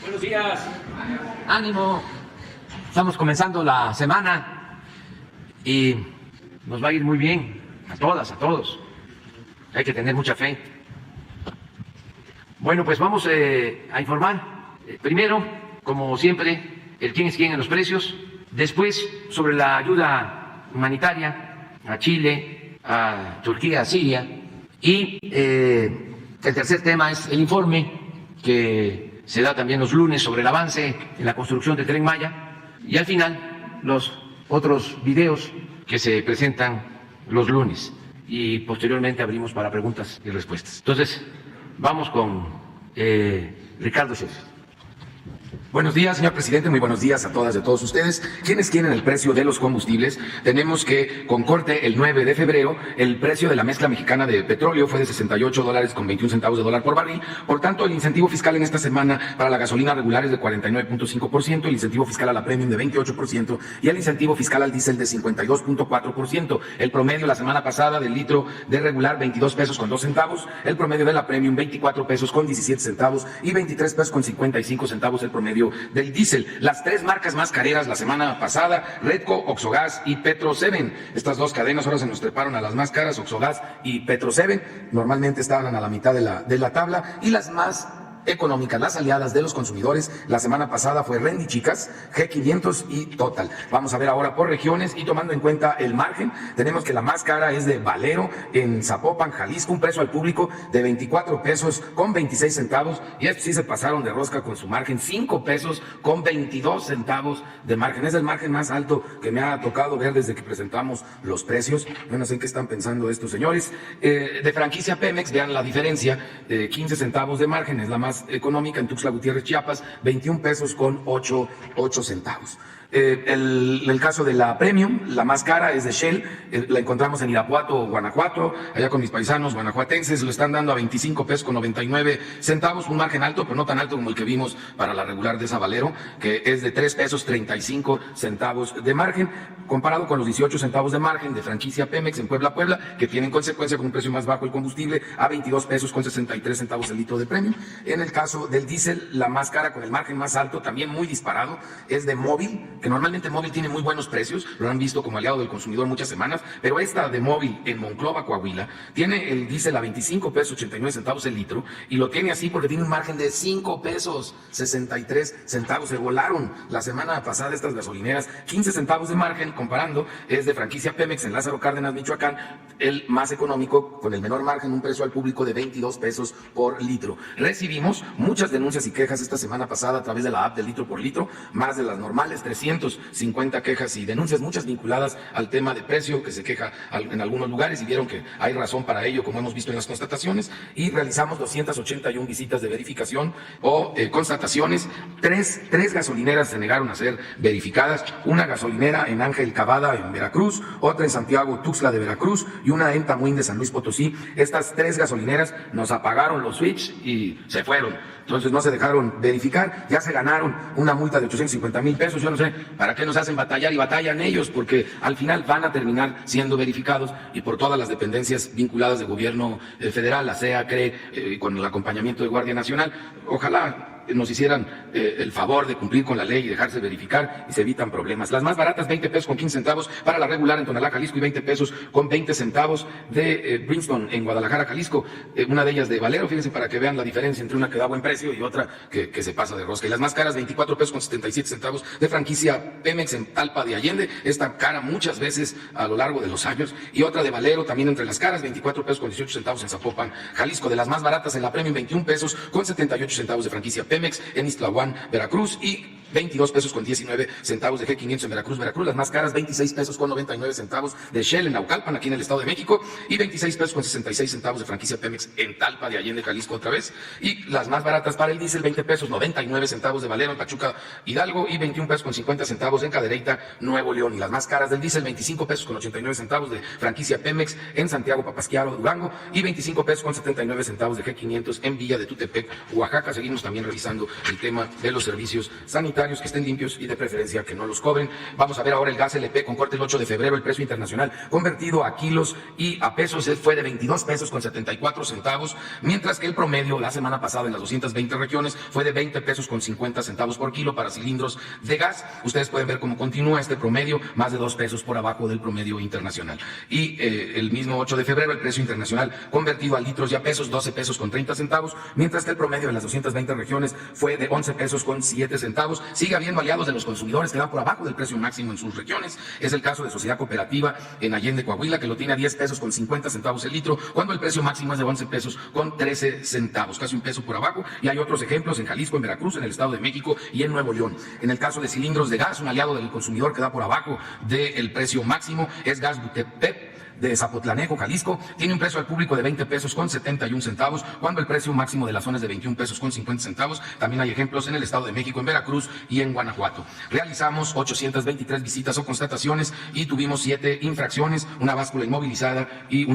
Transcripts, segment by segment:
Buenos días. Ánimo. Estamos comenzando la semana y nos va a ir muy bien a todas, a todos. Hay que tener mucha fe. Bueno, pues vamos a informar. Primero, como siempre, el quién es quién en los precios. Después, sobre la ayuda humanitaria a Chile, a Turquía, a Siria. Y el tercer tema es el informe que se da también los lunes sobre el avance en la construcción del Tren Maya. Y al final, los otros videos que se presentan los lunes. Y posteriormente abrimos para preguntas y respuestas. Entonces, vamos con Ricardo Sheffield. Buenos días, señor presidente. Muy buenos días a todas y a todos ustedes. ¿Quiénes quieren el precio de los combustibles? Tenemos que, con corte el 9 de febrero, el precio de la mezcla mexicana de petróleo fue de $68.21 por barril. Por tanto, el incentivo fiscal en esta semana para la gasolina regular es de 49.5%, el incentivo fiscal a la premium de 28% y el incentivo fiscal al diésel de 52.4%. El promedio la semana pasada del litro de regular, 22 pesos con 2 centavos. El promedio de la premium, 24 pesos con 17 centavos y 23 pesos con 55 centavos el promedio del diésel. Las tres marcas más careras la semana pasada, Redco, Oxogas y Petro 7. Estas dos cadenas ahora se nos treparon a las más caras, Oxogas y Petro 7. Normalmente estaban a la mitad de la tabla, y las más económicas, las aliadas de los consumidores, la semana pasada fue Rendy Chicas, G500 y Total. Vamos a ver ahora por regiones y tomando en cuenta el margen, tenemos que la más cara es de Valero en Zapopan, Jalisco, un precio al público de 24 pesos con 26 centavos, y estos sí se pasaron de rosca con su margen, 5 pesos con 22 centavos de margen. Es el margen más alto que me ha tocado ver desde que presentamos los precios. Yo no sé en qué están pensando estos señores. De franquicia Pemex, vean la diferencia, 15 centavos de margen, es la más económica en Tuxtla Gutiérrez, Chiapas, 21 pesos con 8 centavos. El caso de la Premium, la más cara es de Shell, la encontramos en Irapuato, Guanajuato, allá con mis paisanos guanajuatenses, lo están dando a 25 pesos con 99 centavos, un margen alto, pero no tan alto como el que vimos para la regular de esa Valero, que es de 3 pesos 35 centavos de margen, comparado con los 18 centavos de margen de franquicia Pemex en Puebla, que tiene en consecuencia con un precio más bajo el combustible a 22 pesos con 63 centavos el litro de Premium. En el caso del diésel, la más cara con el margen más alto, también muy disparado, es de Móvil, que normalmente Móvil tiene muy buenos precios, lo han visto como aliado del consumidor muchas semanas, pero esta de Móvil en Monclova, Coahuila, tiene el diésel a 25 pesos 89 centavos el litro, y lo tiene así porque tiene un margen de 5 pesos 63 centavos. Se volaron la semana pasada estas gasolineras, 15 centavos de margen, comparando, es de franquicia Pemex en Lázaro Cárdenas, Michoacán, el más económico, con el menor margen, un precio al público de 22 pesos por litro. Recibimos muchas denuncias y quejas esta semana pasada a través de la app del litro por litro, más de las normales, 350 quejas y denuncias, muchas vinculadas al tema de precio, que se queja en algunos lugares, y vieron que hay razón para ello, como hemos visto en las constataciones, y realizamos 281 visitas de verificación o constataciones. Tres gasolineras se negaron a ser verificadas, una gasolinera en Ángel Cavada, en Veracruz, otra en Santiago Tuxtla de Veracruz y una en Tamuín de San Luis Potosí. Estas tres gasolineras nos apagaron los switch y se fueron. Entonces no se dejaron verificar, ya se ganaron una multa de 850,000 pesos. Yo no sé para qué nos hacen batallar, y batallan ellos, porque al final van a terminar siendo verificados, y por todas las dependencias vinculadas de gobierno federal, la CEA, CRE, con el acompañamiento de Guardia Nacional. Ojalá nos hicieran el favor de cumplir con la ley y dejarse verificar, y se evitan problemas. Las más baratas, 20 pesos con 15 centavos para la regular en Tonalá, Jalisco, y 20 pesos con 20 centavos de Princeton en Guadalajara, Jalisco. Una de ellas de Valero, fíjense para que vean la diferencia entre una que da buen precio y otra que se pasa de rosca. Y las más caras, 24 pesos con 77 centavos de franquicia Pemex en Talpa de Allende, esta cara muchas veces a lo largo de los años, y otra de Valero también entre las caras, 24 pesos con 18 centavos en Zapopan, Jalisco. De las más baratas en la Premium, 21 pesos con 78 centavos de franquicia Pemex en Ixtlahuán, Veracruz, y 22 pesos con 19 centavos de G500 en Veracruz. Las más caras, 26 pesos con 99 centavos de Shell en Naucalpan, aquí en el Estado de México, y 26 pesos con 66 centavos de franquicia Pemex en Talpa de Allende, Jalisco, otra vez. Y las más baratas para el diésel, 20 pesos 99 centavos de Valero en Pachuca, Hidalgo, y 21 pesos con 50 centavos en Cadereyta, Nuevo León. Y las más caras del diésel, 25 pesos con 89 centavos de franquicia Pemex en Santiago Papasquiaro, Durango, y 25 pesos con 79 centavos de G500 en Villa de Tutepec, Oaxaca. Seguimos también revisando el tema de los servicios sanitarios sanitarios que estén limpios y de preferencia que no los cobren. Vamos a ver ahora el gas LP con corte el 8 de febrero, el precio internacional convertido a kilos y a pesos fue de 22 pesos con 74 centavos, mientras que el promedio la semana pasada en las 220 regiones fue de 20 pesos con 50 centavos por kilo para cilindros de gas. Ustedes pueden ver cómo continúa este promedio, más de 2 pesos por abajo del promedio internacional. Y el mismo 8 de febrero, el precio internacional convertido a litros y a pesos, 12 pesos con 30 centavos, mientras que el promedio de las 220 regiones fue de 11 pesos con 7 centavos. Sigue habiendo aliados de los consumidores que dan por abajo del precio máximo en sus regiones. Es el caso de Sociedad Cooperativa en Allende, Coahuila, que lo tiene a 10 pesos con 50 centavos el litro, cuando el precio máximo es de 11 pesos con 13 centavos, casi un peso por abajo. Y hay otros ejemplos en Jalisco, en Veracruz, en el Estado de México y en Nuevo León. En el caso de cilindros de gas, un aliado del consumidor que da por abajo del precio máximo es Gas Butepep de Zapotlanejo, Jalisco, tiene un precio al público de 20 pesos con 71 centavos, cuando el precio máximo de la zona es de 21 pesos con 50 centavos. También hay ejemplos en el Estado de México, en Veracruz y en Guanajuato. Realizamos 823 visitas o constataciones y tuvimos 7 infracciones, una báscula inmovilizada y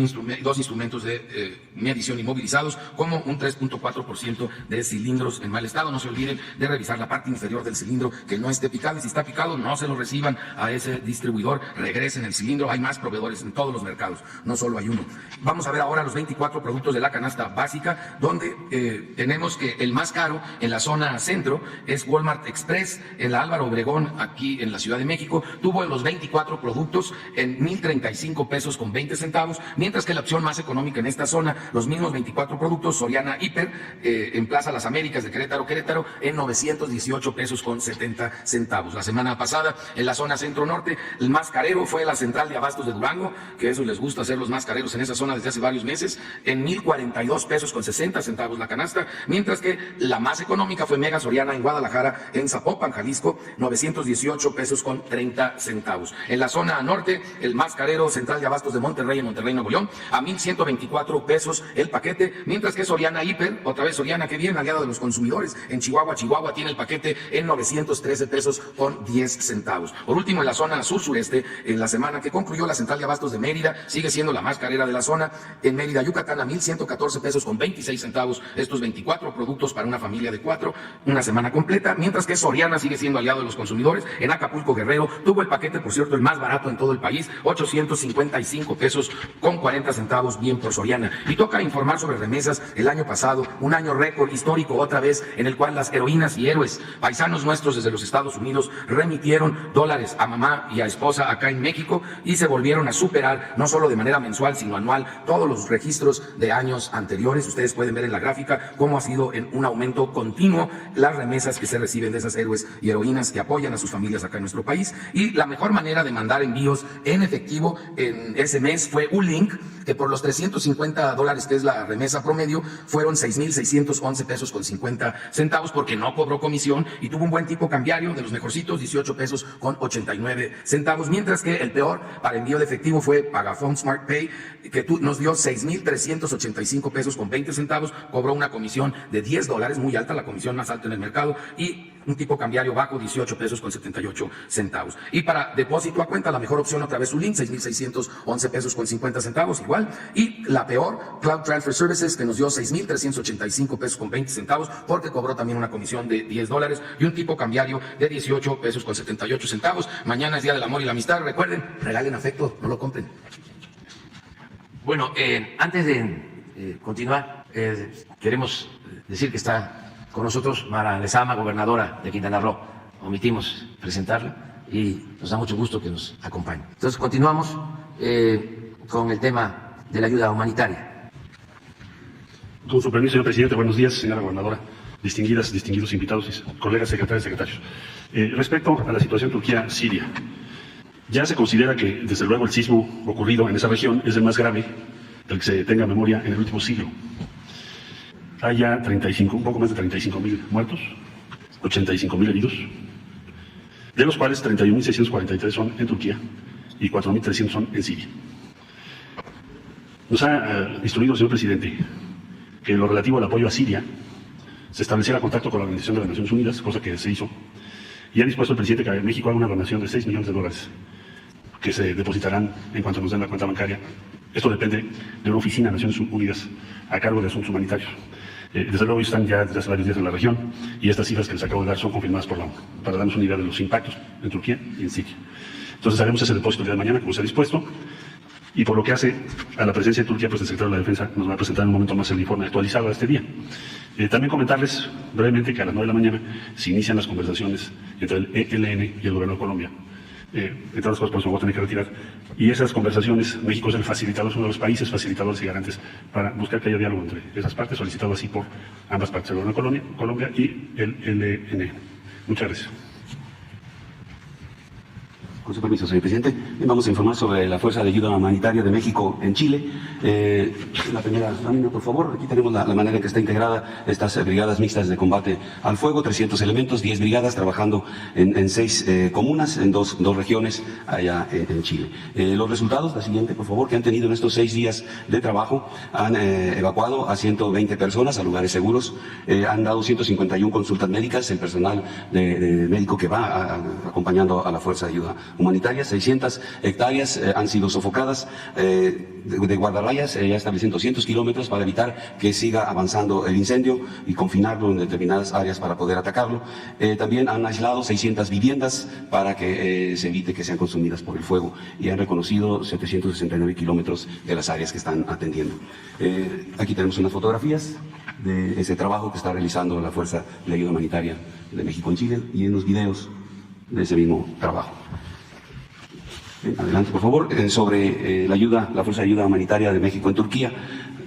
dos instrumentos de medición inmovilizados, como un 3.4% de cilindros en mal estado. No se olviden de revisar la parte inferior del cilindro que no esté picado, y si está picado no se lo reciban a ese distribuidor, regresen el cilindro. Hay más proveedores en todos los mercados, no solo hay uno. Vamos a ver ahora los 24 productos de la canasta básica, donde tenemos que el más caro en la zona centro es Walmart Express, en la Álvaro Obregón, aquí en la Ciudad de México, tuvo los 24 productos en 1,035 pesos con 20 centavos, mientras que la opción más económica en esta zona, los mismos 24 productos, Soriana Hiper, en Plaza Las Américas de Querétaro, en 918 pesos con 70 centavos. La semana pasada, en la zona centro-norte, el más carero fue la Central de Abastos de Durango, que eso les gusta hacer los más careros en esa zona desde hace varios meses, en 1,042 pesos con 60 centavos la canasta, mientras que la más económica fue Mega Soriana en Guadalajara, en Zapopan, Jalisco, 918 pesos con 30 centavos. En la zona norte, el más carero, Central de Abastos de Monterrey, en Monterrey, Nuevo León, a 1,124 pesos el paquete, mientras que Soriana Hiper, otra vez Soriana, que bien, aliado de los consumidores, en Chihuahua, tiene el paquete en 913 pesos con 10 centavos. Por último, en la zona sur-sureste, en la semana que concluyó, la Central de Abastos de Mérida sigue siendo la más carera de la zona, en Mérida, Yucatán, a 1,114 pesos con 26 centavos, estos 24 productos para una familia de 4, una semana completa, mientras que Soriana sigue siendo aliado de los consumidores. En Acapulco, Guerrero, tuvo el paquete, por cierto, el más barato en todo el país, 855 pesos con 40 centavos, bien por Soriana. Y toca informar sobre remesas. El año pasado, un año récord histórico otra vez, en el cual las heroínas y héroes, paisanos nuestros desde los Estados Unidos, remitieron dólares a mamá y a esposa acá en México, y se volvieron a superar, no solo de manera mensual, sino anual, todos los registros de años anteriores. Ustedes pueden ver en la gráfica cómo ha sido en un aumento continuo las remesas que se reciben de esas héroes y heroínas que apoyan a sus familias acá en nuestro país. Y la mejor manera de mandar envíos en efectivo en ese mes fue Ulink, que por los $350, que es la remesa promedio, fueron 6,611 pesos con 50 centavos, porque no cobró comisión y tuvo un buen tipo cambiario, de los mejorcitos, 18 pesos con 89 centavos, mientras que el peor para envío de efectivo fue Pagafón Smart Pay, que nos dio 6,385 pesos con 20 centavos, cobró una comisión de $10, muy alta, la comisión más alta en el mercado, y un tipo cambiario bajo, 18 pesos con 78 centavos. Y para depósito a cuenta, la mejor opción otra vez Ulink, 6,611 pesos con 50 centavos, igual, y la peor, Cloud Transfer Services, que nos dio 6,385 pesos con 20 centavos, porque cobró también una comisión de $10 y un tipo cambiario de 18 pesos con 78 centavos. Mañana es Día del Amor y la Amistad, recuerden, regalen afecto, no lo compren. Bueno, antes de continuar, queremos decir que está con nosotros Mara Lezama, gobernadora de Quintana Roo. Omitimos presentarla y nos da mucho gusto que nos acompañe. Entonces, continuamos con el tema de la ayuda humanitaria. Con su permiso, señor presidente, buenos días, señora gobernadora, distinguidos invitados y colegas secretarios y secretarios. Respecto a la situación Turquía-Siria, ya se considera que, desde luego, el sismo ocurrido en esa región es el más grave del que se tenga memoria en el último siglo. Hay ya un poco más de 35,000 muertos, 85,000 heridos, de los cuales 31,643 son en Turquía y 4,300 son en Siria. Nos ha instruido el señor presidente que en lo relativo al apoyo a Siria se estableciera contacto con la Organización de las Naciones Unidas, cosa que se hizo, y ha dispuesto el presidente que México haga una donación de $6 millones que se depositarán en cuanto nos den la cuenta bancaria. Esto depende de una oficina de Naciones Unidas a cargo de asuntos humanitarios. Desde luego están ya desde hace varios días en la región y estas cifras que les acabo de dar son confirmadas por la ONU, para darnos una idea de los impactos en Turquía y en Siria. Entonces haremos ese depósito el día de mañana, como se ha dispuesto, y por lo que hace a la presencia de Turquía, pues el secretario de la Defensa nos va a presentar en un momento más el informe actualizado de este día. También comentarles brevemente que a las 9 de la mañana se inician las conversaciones entre el ELN y el Gobierno de Colombia. Entre otras cosas, por eso me voy a tener que retirar. Y esas conversaciones, México es el facilitador, es uno de los países facilitadores y garantes para buscar que haya diálogo entre esas partes, solicitado así por ambas partes, el Gobierno de Colombia y el ELN. Muchas gracias. Con su permiso, señor presidente, vamos a informar sobre la Fuerza de Ayuda Humanitaria de México en Chile. La primera lámina, por favor. Aquí tenemos la manera en que está integrada estas brigadas mixtas de combate al fuego, 300 elementos, 10 brigadas trabajando en 6 comunas, en dos regiones allá en Chile. Los resultados, la siguiente, por favor, que han tenido en estos 6 días de trabajo, han evacuado a 120 personas a lugares seguros, han dado 151 consultas médicas, el personal de médico que va acompañando a la Fuerza de Ayuda Humanitaria, 600 hectáreas han sido sofocadas de guardarrayas, ya estableciendo 200 kilómetros para evitar que siga avanzando el incendio y confinarlo en determinadas áreas para poder atacarlo. También han aislado 600 viviendas para que se evite que sean consumidas por el fuego y han reconocido 769 kilómetros de las áreas que están atendiendo. Aquí tenemos unas fotografías de ese trabajo que está realizando la Fuerza de Ayuda Humanitaria de México en Chile y unos videos de ese mismo trabajo. Adelante, por favor, sobre la Fuerza de Ayuda Humanitaria de México en Turquía.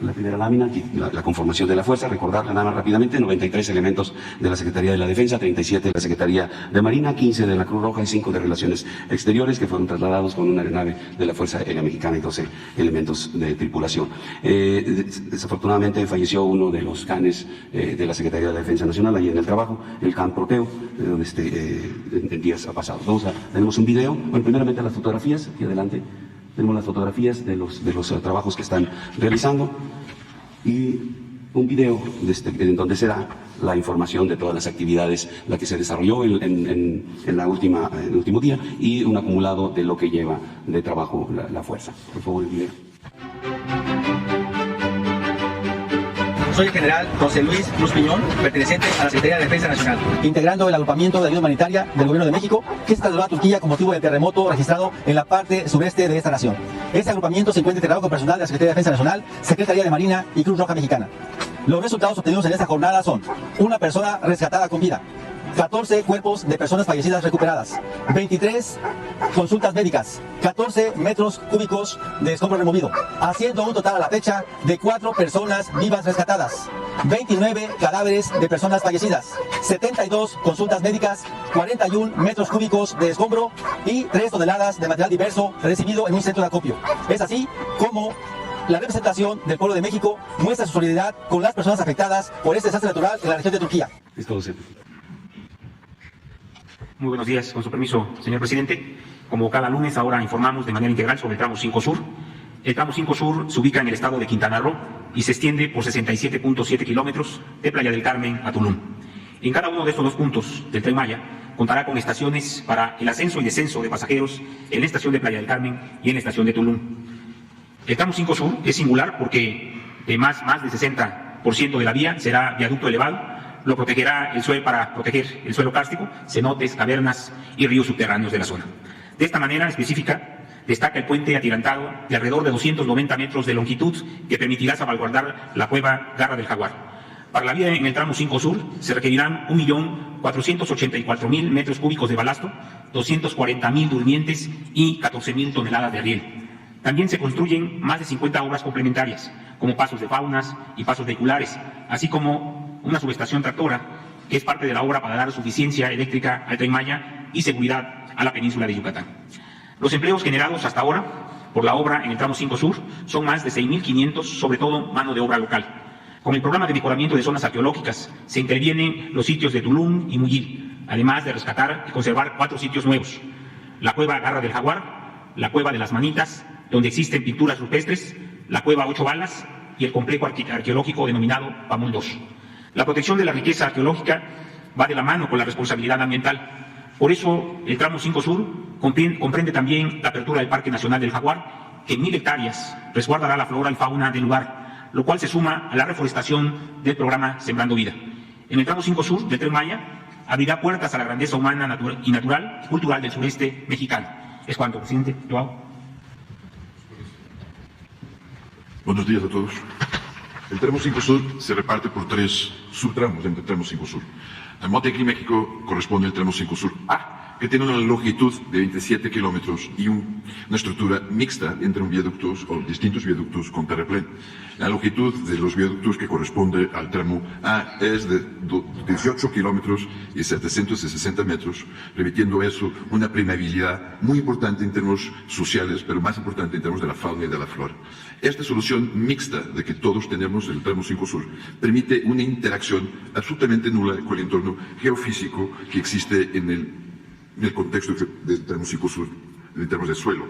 La primera lámina, aquí, la conformación de la fuerza, recordarla nada más rápidamente, 93 elementos de la Secretaría de la Defensa, 37 de la Secretaría de Marina, 15 de la Cruz Roja y 5 de Relaciones Exteriores, que fueron trasladados con una aeronave de la Fuerza Aérea Mexicana y 12 elementos de tripulación. Desafortunadamente falleció uno de los canes de la Secretaría de la Defensa Nacional, allí en el trabajo, el can Proteo, donde en días pasados. Tenemos un video, bueno, primeramente las fotografías, aquí adelante. Tenemos las fotografías de los trabajos que están realizando y un video en donde se da la información de todas las actividades, la que se desarrolló en el último día y un acumulado de lo que lleva de trabajo la fuerza. Por favor, el video. Soy el general José Luis Cruz Piñón, perteneciente a la Secretaría de Defensa Nacional, integrando el agrupamiento de ayuda humanitaria del Gobierno de México que se trasladó a Turquía con motivo del terremoto registrado en la parte sureste de esta nación. Este agrupamiento se encuentra integrado con personal de la Secretaría de Defensa Nacional, Secretaría de Marina y Cruz Roja Mexicana. Los resultados obtenidos en esta jornada son: una persona rescatada con vida, 14 cuerpos de personas fallecidas recuperadas, 23 consultas médicas, 14 metros cúbicos de escombro removido, haciendo un total a la fecha de 4 personas vivas rescatadas, 29 cadáveres de personas fallecidas, 72 consultas médicas, 41 metros cúbicos de escombro y 3 toneladas de material diverso recibido en un centro de acopio. Es así como la representación del pueblo de México muestra su solidaridad con las personas afectadas por este desastre natural en la región de Turquía. Es todo. Muy buenos días, con su permiso, señor presidente. Como cada lunes, ahora informamos de manera integral sobre el tramo 5 Sur. El tramo 5 Sur se ubica en el estado de Quintana Roo y se extiende por 67.7 kilómetros de Playa del Carmen a Tulum. En cada uno de estos 2 puntos del Tren Maya contará con estaciones para el ascenso y descenso de pasajeros en la estación de Playa del Carmen y en la estación de Tulum. El tramo 5 Sur es singular porque más del 60% de la vía será viaducto elevado. Lo protegerá el suelo para proteger el suelo kárstico, cenotes, cavernas y ríos subterráneos de la zona. De esta manera específica, destaca el puente atirantado de alrededor de 290 metros de longitud que permitirá salvaguardar la cueva Garra del Jaguar. Para la vía en el tramo 5 Sur se requerirán 1.484.000 metros cúbicos de balasto, 240.000 durmientes y 14.000 toneladas de riel. También se construyen más de 50 obras complementarias, como pasos de faunas y pasos vehiculares, así como una subestación tractora, que es parte de la obra para dar suficiencia eléctrica al Tren Maya y seguridad a la península de Yucatán. Los empleos generados hasta ahora por la obra en el tramo 5 Sur son más de 6.500, sobre todo mano de obra local. Con el programa de mejoramiento de zonas arqueológicas se intervienen los sitios de Tulum y Muyil, además de rescatar y conservar 4 sitios nuevos: la cueva Garra del Jaguar, la cueva de las Manitas, donde existen pinturas rupestres, la cueva 8 Balas y el complejo arqueológico denominado Pamul II. La protección de la riqueza arqueológica va de la mano con la responsabilidad ambiental. Por eso, el tramo 5 Sur comprende también la apertura del Parque Nacional del Jaguar, que en 1.000 hectáreas resguardará la flora y fauna del lugar, lo cual se suma a la reforestación del programa Sembrando Vida. En el tramo 5 Sur del Tren Maya abrirá puertas a la grandeza humana y natural, cultural del sureste mexicano. Es cuanto, presidente. Joao. Buenos días a todos. El tramo 5 Sur se reparte por 3 subtramos entre el tramo 5 Sur. Al Montecristi, México, corresponde el tramo 5 Sur A, que tiene una longitud de 27 kilómetros y una estructura mixta entre un viaducto o distintos viaductos con terraplén. La longitud de los viaductos que corresponde al tramo A es de 18 kilómetros y 760 metros, permitiendo eso una permeabilidad muy importante en términos sociales, pero más importante en términos de la fauna y de la flora. Esta solución mixta de que todos tenemos en el tramo 5 Sur permite una interacción absolutamente nula con el entorno geofísico que existe en el contexto del tramo 5 Sur en términos de suelo.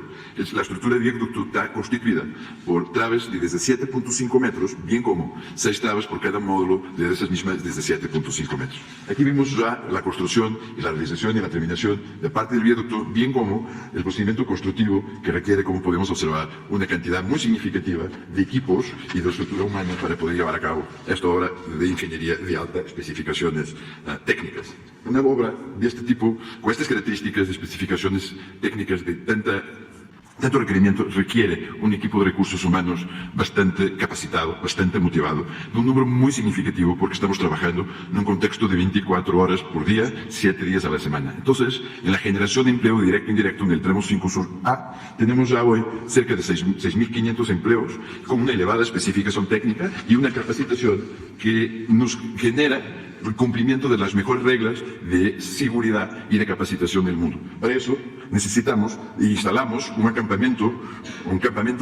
La estructura de viaducto está constituida por traves de desde 7.5 metros, bien como 6 traves por cada módulo de esas mismas desde 7.5 metros. Aquí vemos ya la construcción y la realización y la terminación de parte del viaducto, bien como el procedimiento constructivo que requiere, como podemos observar, una cantidad muy significativa de equipos y de estructura humana para poder llevar a cabo esta obra de ingeniería de altas especificaciones técnicas. Una obra de este tipo, con estas características de especificaciones técnicas de tanto requerimiento, requiere un equipo de recursos humanos bastante capacitado, bastante motivado, de un número muy significativo, porque estamos trabajando en un contexto de 24 horas por día, 7 días a la semana. Entonces, en la generación de empleo directo e indirecto en el tramo 5 Sur A, tenemos ya hoy cerca de 6.500 empleos con una elevada especificación técnica y una capacitación que nos genera el cumplimiento de las mejores reglas de seguridad y de capacitación del mundo. Para eso necesitamos e instalamos un campamento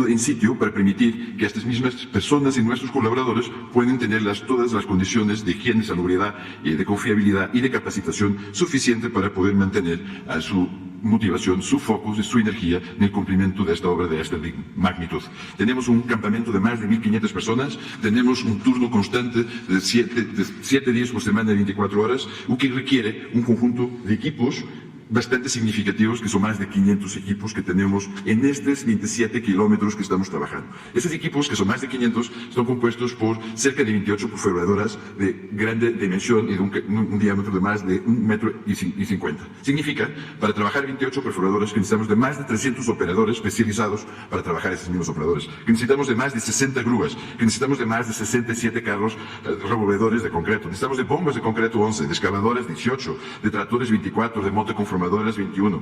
in situ para permitir que estas mismas personas y nuestros colaboradores puedan tener todas las condiciones de higiene, salubridad y de confiabilidad y de capacitación suficiente para poder mantener a su motivación, su foco y su energía en el cumplimiento de esta obra de esta magnitud. Tenemos un campamento de más de 1.500 personas, tenemos un turno constante de 7 días por semana de 24 horas, lo que requiere un conjunto de equipos bastante significativos, que son más de 500 equipos que tenemos en estos 27 kilómetros que estamos trabajando. Esos equipos, que son más de 500, están compuestos por cerca de 28 perforadoras de grande dimensión y de un diámetro de más de 1,50 m. Significa, para trabajar 28 perforadoras, que necesitamos de más de 300 operadores especializados para trabajar esos mismos operadores, que necesitamos de más de 60 grúas, que necesitamos de más de 67 carros revolvedores de concreto, necesitamos de bombas de concreto 11, de excavadoras 18, de tractores 24, de motoconformadoras 21,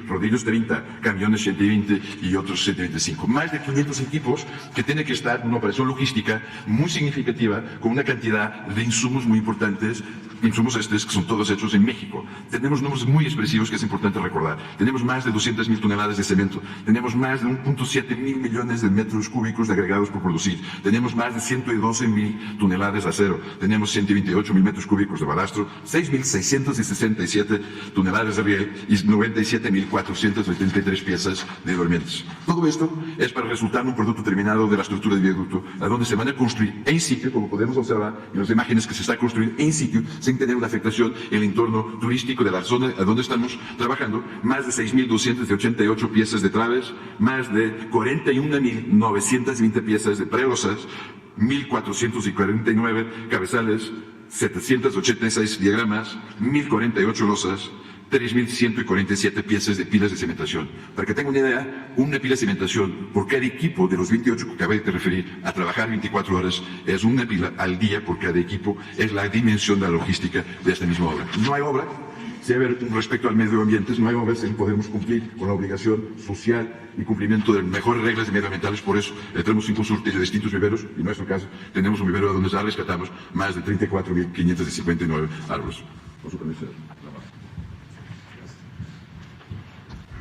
rodillos 30, camiones 120 y otros 125. Más de 500 equipos que tienen que estar en una operación logística muy significativa, con una cantidad de insumos muy importantes, insumos que son todos hechos en México. Tenemos números muy expresivos que es importante recordar. Tenemos más de 200.000 toneladas de cemento, tenemos más de 1.7 mil millones de metros cúbicos de agregados por producir, tenemos más de 112.000 toneladas de acero, tenemos 128.000 metros cúbicos de balastro, 6.667 toneladas de riel y 97.483 piezas de dormientes. Todo esto es para resultar en un producto terminado de la estructura de viaducto, a donde se van a construir en sitio, como podemos observar en las imágenes, que se está construyendo en sitio, sin tener una afectación en el entorno turístico de la zona a donde estamos trabajando, más de 6.288 piezas de traves, más de 41.920 piezas de prelosas, 1.449 cabezales, 786 diagramas, 1.048 losas, 3.147 piezas de pilas de cementación. Para que tengan una idea, una pila de cementación por cada equipo de los 28 que acabé de referir a trabajar 24 horas es una pila al día por cada equipo. Es la dimensión de la logística de esta misma obra. No hay obra, si hay respecto al medio ambiente, no hay obra si podemos cumplir con la obligación social y cumplimiento de mejores reglas medioambientales. Por eso tenemos 5 surtes de distintos viveros, y en nuestro caso tenemos un vivero donde ya rescatamos más de 34.559 árboles. Por su permiso.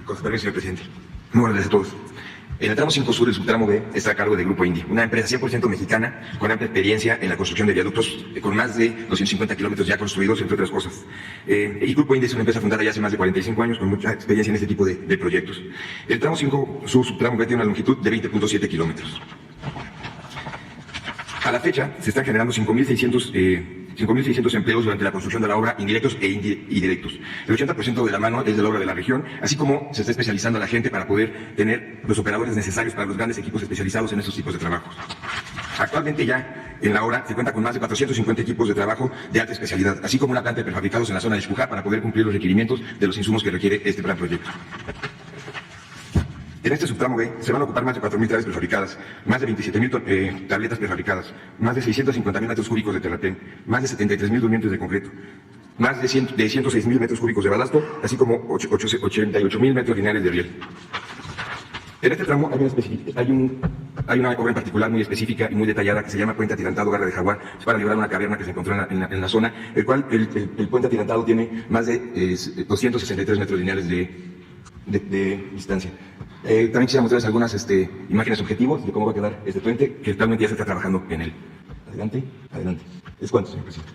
Con su permiso, señor presidente. Muy buenos días a todos. En el tramo 5 Sur, el subtramo B, está a cargo del Grupo Indy, una empresa 100% mexicana con amplia experiencia en la construcción de viaductos, con más de 250 kilómetros ya construidos, entre otras cosas. El Grupo Indy es una empresa fundada ya hace más de 45 años, con mucha experiencia en este tipo de proyectos. El tramo 5 Sur, subtramo B, tiene una longitud de 20.7 kilómetros. A la fecha, se están generando 5.600 empleos durante la construcción de la obra, indirectos e indirectos. El 80% de la mano es de la obra de la región, así como se está especializando a la gente para poder tener los operadores necesarios para los grandes equipos especializados en estos tipos de trabajos. Actualmente ya en la hora se cuenta con más de 450 equipos de trabajo de alta especialidad, así como una planta de prefabricados en la zona de Xpuja para poder cumplir los requerimientos de los insumos que requiere este gran proyecto. En este subtramo B se van a ocupar más de 4.000 tablas prefabricadas, más de 27.000 tabletas prefabricadas, más de 650.000 metros cúbicos de terraplén, más de 73.000 durmientes de concreto, más de 106.000 metros cúbicos de balasto, así como 88.000 metros lineales de riel. En este tramo hay una obra en particular muy específica y muy detallada que se llama Puente Atirantado Garra de Jaguar. Es para liberar una caverna que se encontró en la zona, el cual el puente atirantado tiene más de 263 metros lineales de distancia. También quisiera mostrarles algunas imágenes objetivos de cómo va a quedar este puente, que actualmente ya se está trabajando en él. Adelante, adelante. ¿Es cuánto, señor presidente?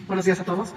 Buenos días a todos.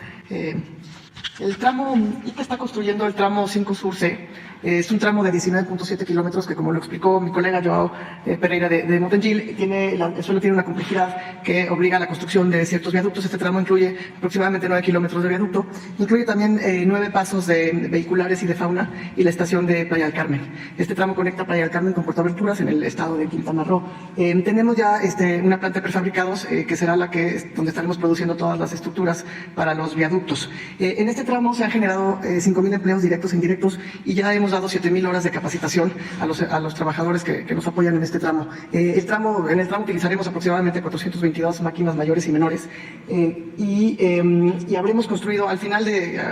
El tramo ITA está construyendo el tramo 5 Sur C. Es un tramo de 19.7 kilómetros que, como lo explicó mi colega Joao Pereira de Motengil, el suelo tiene una complejidad que obliga a la construcción de ciertos viaductos. Este tramo incluye aproximadamente 9 kilómetros de viaducto. Incluye también 9 pasos de vehiculares y de fauna y la estación de Playa del Carmen. Este tramo conecta Playa del Carmen con Puerto Aventuras en el estado de Quintana Roo. Tenemos ya una planta de prefabricados que será donde estaremos produciendo todas las estructuras para los viaductos. En este tramo se han generado 5.000 empleos directos e indirectos y ya hemos dado 7.000 horas de capacitación a los trabajadores que nos apoyan en este tramo. En el tramo utilizaremos aproximadamente 422 máquinas mayores y menores y habremos construido, al final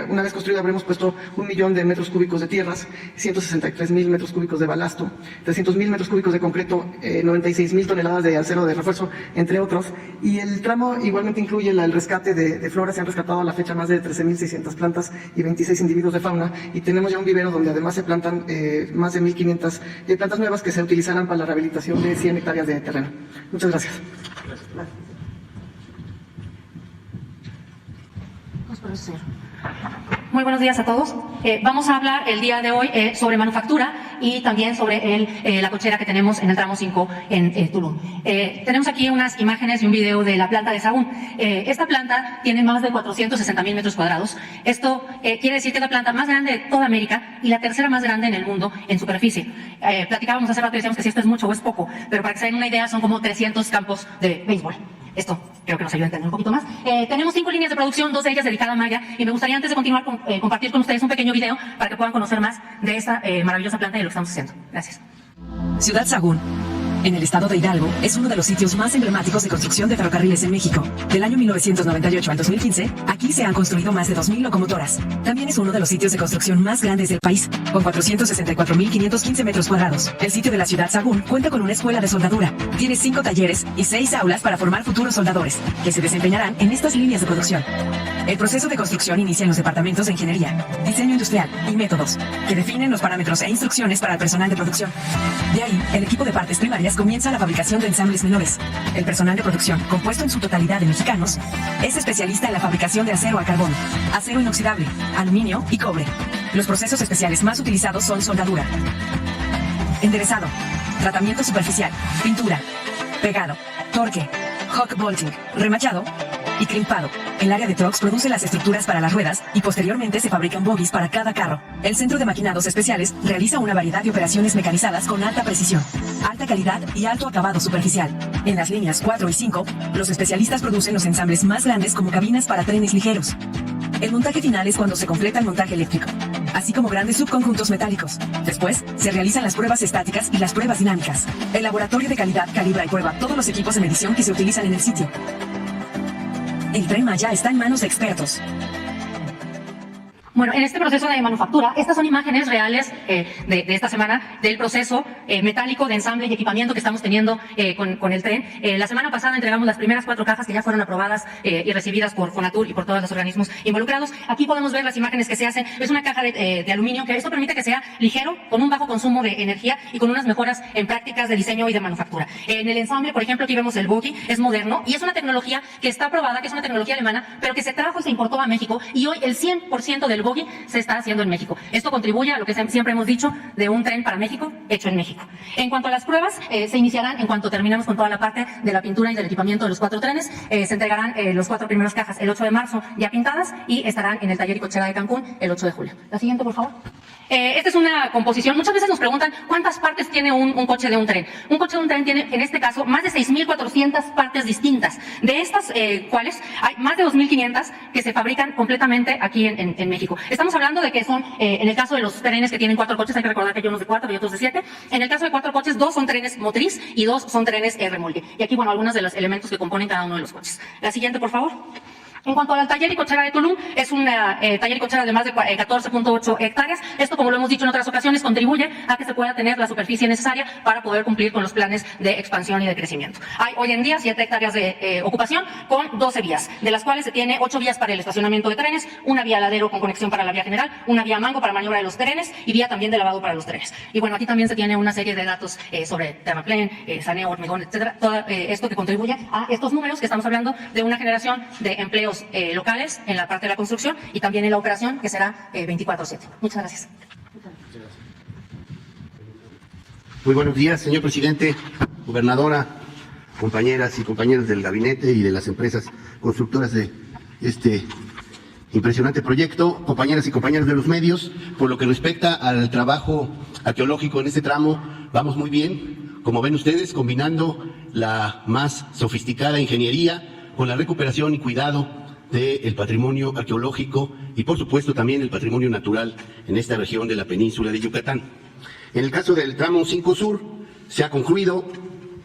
una vez construido, habremos puesto 1 millón de metros cúbicos de tierras, 163.000 metros cúbicos de balasto, 300.000 metros cúbicos de concreto, 96.000 toneladas de acero de refuerzo, entre otros. Y el tramo igualmente incluye el rescate de flora. Se han rescatado a la fecha más de 13.600 plantas y 26 individuos de fauna, y tenemos ya un vivero donde además se plantan más de 1.500 plantas nuevas que se utilizarán para la rehabilitación de 100 hectáreas de terreno. Muchas gracias. Muy buenos días a todos. Vamos a hablar el día de hoy sobre manufactura y también sobre la cochera que tenemos en el tramo 5 en Tulum. Tenemos aquí unas imágenes y un video de la planta de Sahagún. Esta planta tiene más de 460.000 metros cuadrados. Esto quiere decir que es la planta más grande de toda América y la tercera más grande en el mundo en superficie. Platicábamos hace rato y decíamos que si esto es mucho o es poco, pero para que se den una idea son como 300 campos de béisbol. Esto creo que nos ayuda a entender un poquito más. Tenemos 5 líneas de producción, 2 de ellas dedicadas a Maya, y me gustaría antes de continuar compartir con ustedes un pequeño video para que puedan conocer más de esta maravillosa planta y de lo que estamos haciendo. Gracias. Ciudad Sahagún, en el estado de Hidalgo, es uno de los sitios más emblemáticos de construcción de ferrocarriles en México. Del año 1998 al 2015, aquí se han construido más de 2.000 locomotoras. También es uno de los sitios de construcción más grandes del país, con 464.515 metros cuadrados. El sitio de la ciudad Sahagún cuenta con una escuela de soldadura. Tiene 5 talleres y 6 aulas para formar futuros soldadores, que se desempeñarán en estas líneas de producción. El proceso de construcción inicia en los departamentos de ingeniería, diseño industrial y métodos, que definen los parámetros e instrucciones para el personal de producción. De ahí, el equipo de partes primarias comienza la fabricación de ensambles menores. El personal de producción, compuesto en su totalidad de mexicanos, es especialista en la fabricación de acero al carbón, acero inoxidable, aluminio y cobre. Los procesos especiales más utilizados son soldadura, enderezado, tratamiento superficial, pintura, pegado, torque, hot bolting, remachado y crimpado. El área de trucks produce las estructuras para las ruedas y posteriormente se fabrican bogies para cada carro. El centro de maquinados especiales realiza una variedad de operaciones mecanizadas con alta precisión, alta calidad y alto acabado superficial. En las líneas 4 y 5, los especialistas producen los ensambles más grandes como cabinas para trenes ligeros. El montaje final es cuando se completa el montaje eléctrico, así como grandes subconjuntos metálicos. Después, se realizan las pruebas estáticas y las pruebas dinámicas. El laboratorio de calidad calibra y prueba todos los equipos de medición que se utilizan en el sitio. El Tren Maya está en manos de expertos. Bueno, en este proceso de manufactura, estas son imágenes reales de esta semana del proceso metálico de ensamble y equipamiento que estamos teniendo con el tren. La semana pasada entregamos las primeras 4 cajas que ya fueron aprobadas y recibidas por Fonatur y por todos los organismos involucrados. Aquí podemos ver las imágenes que se hacen. Es una caja de aluminio, que esto permite que sea ligero, con un bajo consumo de energía y con unas mejoras en prácticas de diseño y de manufactura. En el ensamble, por ejemplo, aquí vemos el bogie, es moderno y es una tecnología que está aprobada, que es una tecnología alemana, pero que se trajo y se importó a México, y hoy el 100% del bogie se está haciendo en México. Esto contribuye a lo que siempre hemos dicho de un tren para México, hecho en México. En cuanto a las pruebas, se iniciarán en cuanto terminemos con toda la parte de la pintura y del equipamiento de los 4 trenes. Se entregarán los 4 primeras cajas el 8 de marzo ya pintadas y estarán en el taller y cochera de Cancún el 8 de julio. La siguiente, por favor. Esta es una composición. Muchas veces nos preguntan cuántas partes tiene un coche de un tren. Un coche de un tren tiene, en este caso, más de 6.400 partes distintas. De estas cuales hay más de 2.500 que se fabrican completamente aquí en México. Estamos hablando de que son, en el caso de los trenes que tienen 4 coches, hay que recordar que hay unos de 4 y otros de 7. En el caso de 4 coches, 2 son trenes motriz y 2 son trenes remolque. Y aquí, bueno, algunos de los elementos que componen cada uno de los coches. La siguiente, por favor. En cuanto al taller y cochera de Tulum, es un taller y cochera de más de 14.8 hectáreas. Esto, como lo hemos dicho en otras ocasiones, contribuye a que se pueda tener la superficie necesaria para poder cumplir con los planes de expansión y de crecimiento. Hay hoy en día 7 hectáreas de ocupación con 12 vías, de las cuales se tiene 8 vías para el estacionamiento de trenes, una vía ladero con conexión para la vía general, una vía mango para maniobra de los trenes y vía también de lavado para los trenes. Y bueno, aquí también se tiene una serie de datos sobre terraplén, saneo, hormigón, etcétera. Todo esto que contribuye a estos números que estamos hablando de una generación de empleos locales en la parte de la construcción y también en la operación, que será 24/7. Muchas gracias. Muy buenos días, señor presidente, gobernadora, compañeras y compañeros del gabinete y de las empresas constructoras de este impresionante proyecto, compañeras y compañeros de los medios. Por lo que respecta al trabajo arqueológico en este tramo, vamos muy bien, como ven ustedes, combinando la más sofisticada ingeniería con la recuperación y cuidado del patrimonio arqueológico y, por supuesto, también el patrimonio natural en esta región de la península de Yucatán. En el caso del tramo 5 Sur, se ha concluido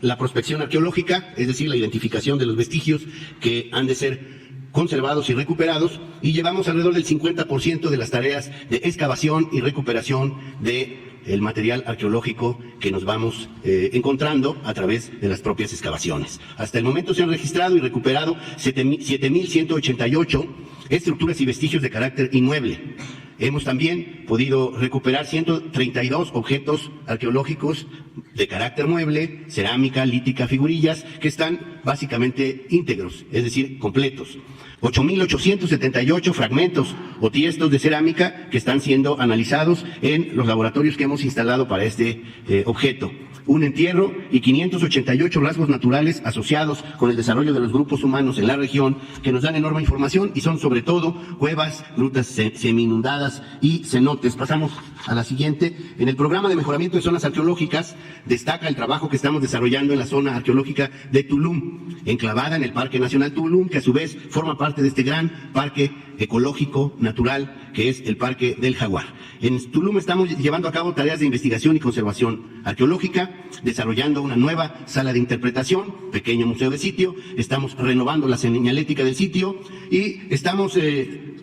la prospección arqueológica, es decir, la identificación de los vestigios que han de ser conservados y recuperados, y llevamos alrededor del 50% de las tareas de excavación y recuperación de el material arqueológico que nos vamos encontrando a través de las propias excavaciones. Hasta el momento se han registrado y recuperado 7.188 estructuras y vestigios de carácter inmueble. Hemos también podido recuperar 132 objetos arqueológicos de carácter mueble, cerámica, lítica, figurillas, que están básicamente íntegros, es decir, completos. 8.878 fragmentos o tiestos de cerámica que están siendo analizados en los laboratorios que hemos instalado para este objeto. Un entierro y 588 rasgos naturales asociados con el desarrollo de los grupos humanos en la región, que nos dan enorme información y son sobre todo cuevas, grutas semi-inundadas y cenotes. Pasamos a la siguiente. En el programa de mejoramiento de zonas arqueológicas destaca el trabajo que estamos desarrollando en la zona arqueológica de Tulum, enclavada en el Parque Nacional Tulum, que a su vez forma parte de este gran parque ecológico natural que es el Parque del Jaguar. En Tulum estamos llevando a cabo tareas de investigación y conservación arqueológica, desarrollando una nueva sala de interpretación, pequeño museo de sitio, estamos renovando la señalética del sitio y estamos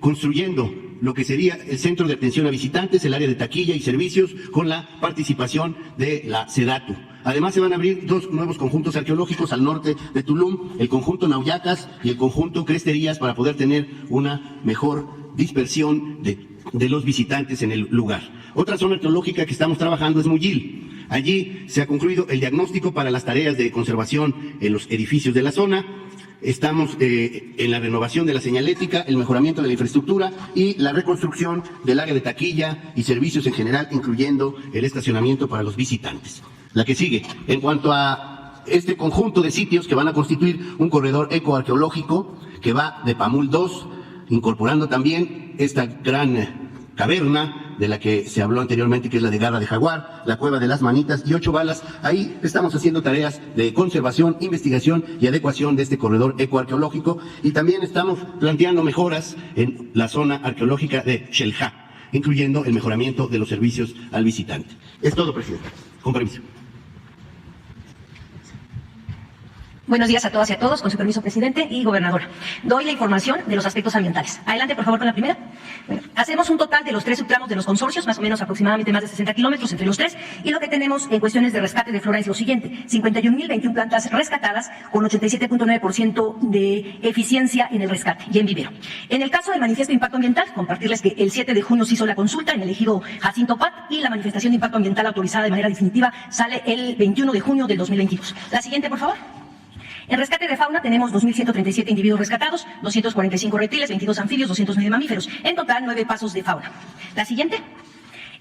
construyendo lo que sería el centro de atención a visitantes, el área de taquilla y servicios, con la participación de la SEDATU. Además, se van a abrir 2 nuevos conjuntos arqueológicos al norte de Tulum, el conjunto Nauyacas y el conjunto Cresterías, para poder tener una mejor dispersión de los visitantes en el lugar. Otra zona arqueológica que estamos trabajando es Muyil. Allí se ha concluido el diagnóstico para las tareas de conservación en los edificios de la zona. Estamos en la renovación de la señalética, el mejoramiento de la infraestructura y la reconstrucción del área de taquilla y servicios en general, incluyendo el estacionamiento para los visitantes. La que sigue, en cuanto a este conjunto de sitios que van a constituir un corredor ecoarqueológico que va de Pamul 2, incorporando también esta gran caverna de la que se habló anteriormente, que es la de Garra de Jaguar, la Cueva de las Manitas y 8 Balas. Ahí estamos haciendo tareas de conservación, investigación y adecuación de este corredor ecoarqueológico, y también estamos planteando mejoras en la zona arqueológica de Xel-Há, incluyendo el mejoramiento de los servicios al visitante. Es todo, presidente. Con permiso. Buenos días a todas y a todos, con su permiso, presidente y gobernadora. Doy la información de los aspectos ambientales. Adelante, por favor, con la primera. Bueno, hacemos un total de los 3 subtramos de los consorcios, más o menos aproximadamente más de 60 kilómetros entre los 3, y lo que tenemos en cuestiones de rescate de flora es lo siguiente: 51.021 plantas rescatadas con 87.9% de eficiencia en el rescate y en vivero. En el caso del manifiesto de impacto ambiental, compartirles que el 7 de junio se hizo la consulta en el ejido Jacinto Pat, y la manifestación de impacto ambiental autorizada de manera definitiva sale el 21 de junio del 2022. La siguiente, por favor. En rescate de fauna tenemos 2.137 individuos rescatados, 245 reptiles, 22 anfibios, 209 mamíferos. En total, 9 pasos de fauna. La siguiente.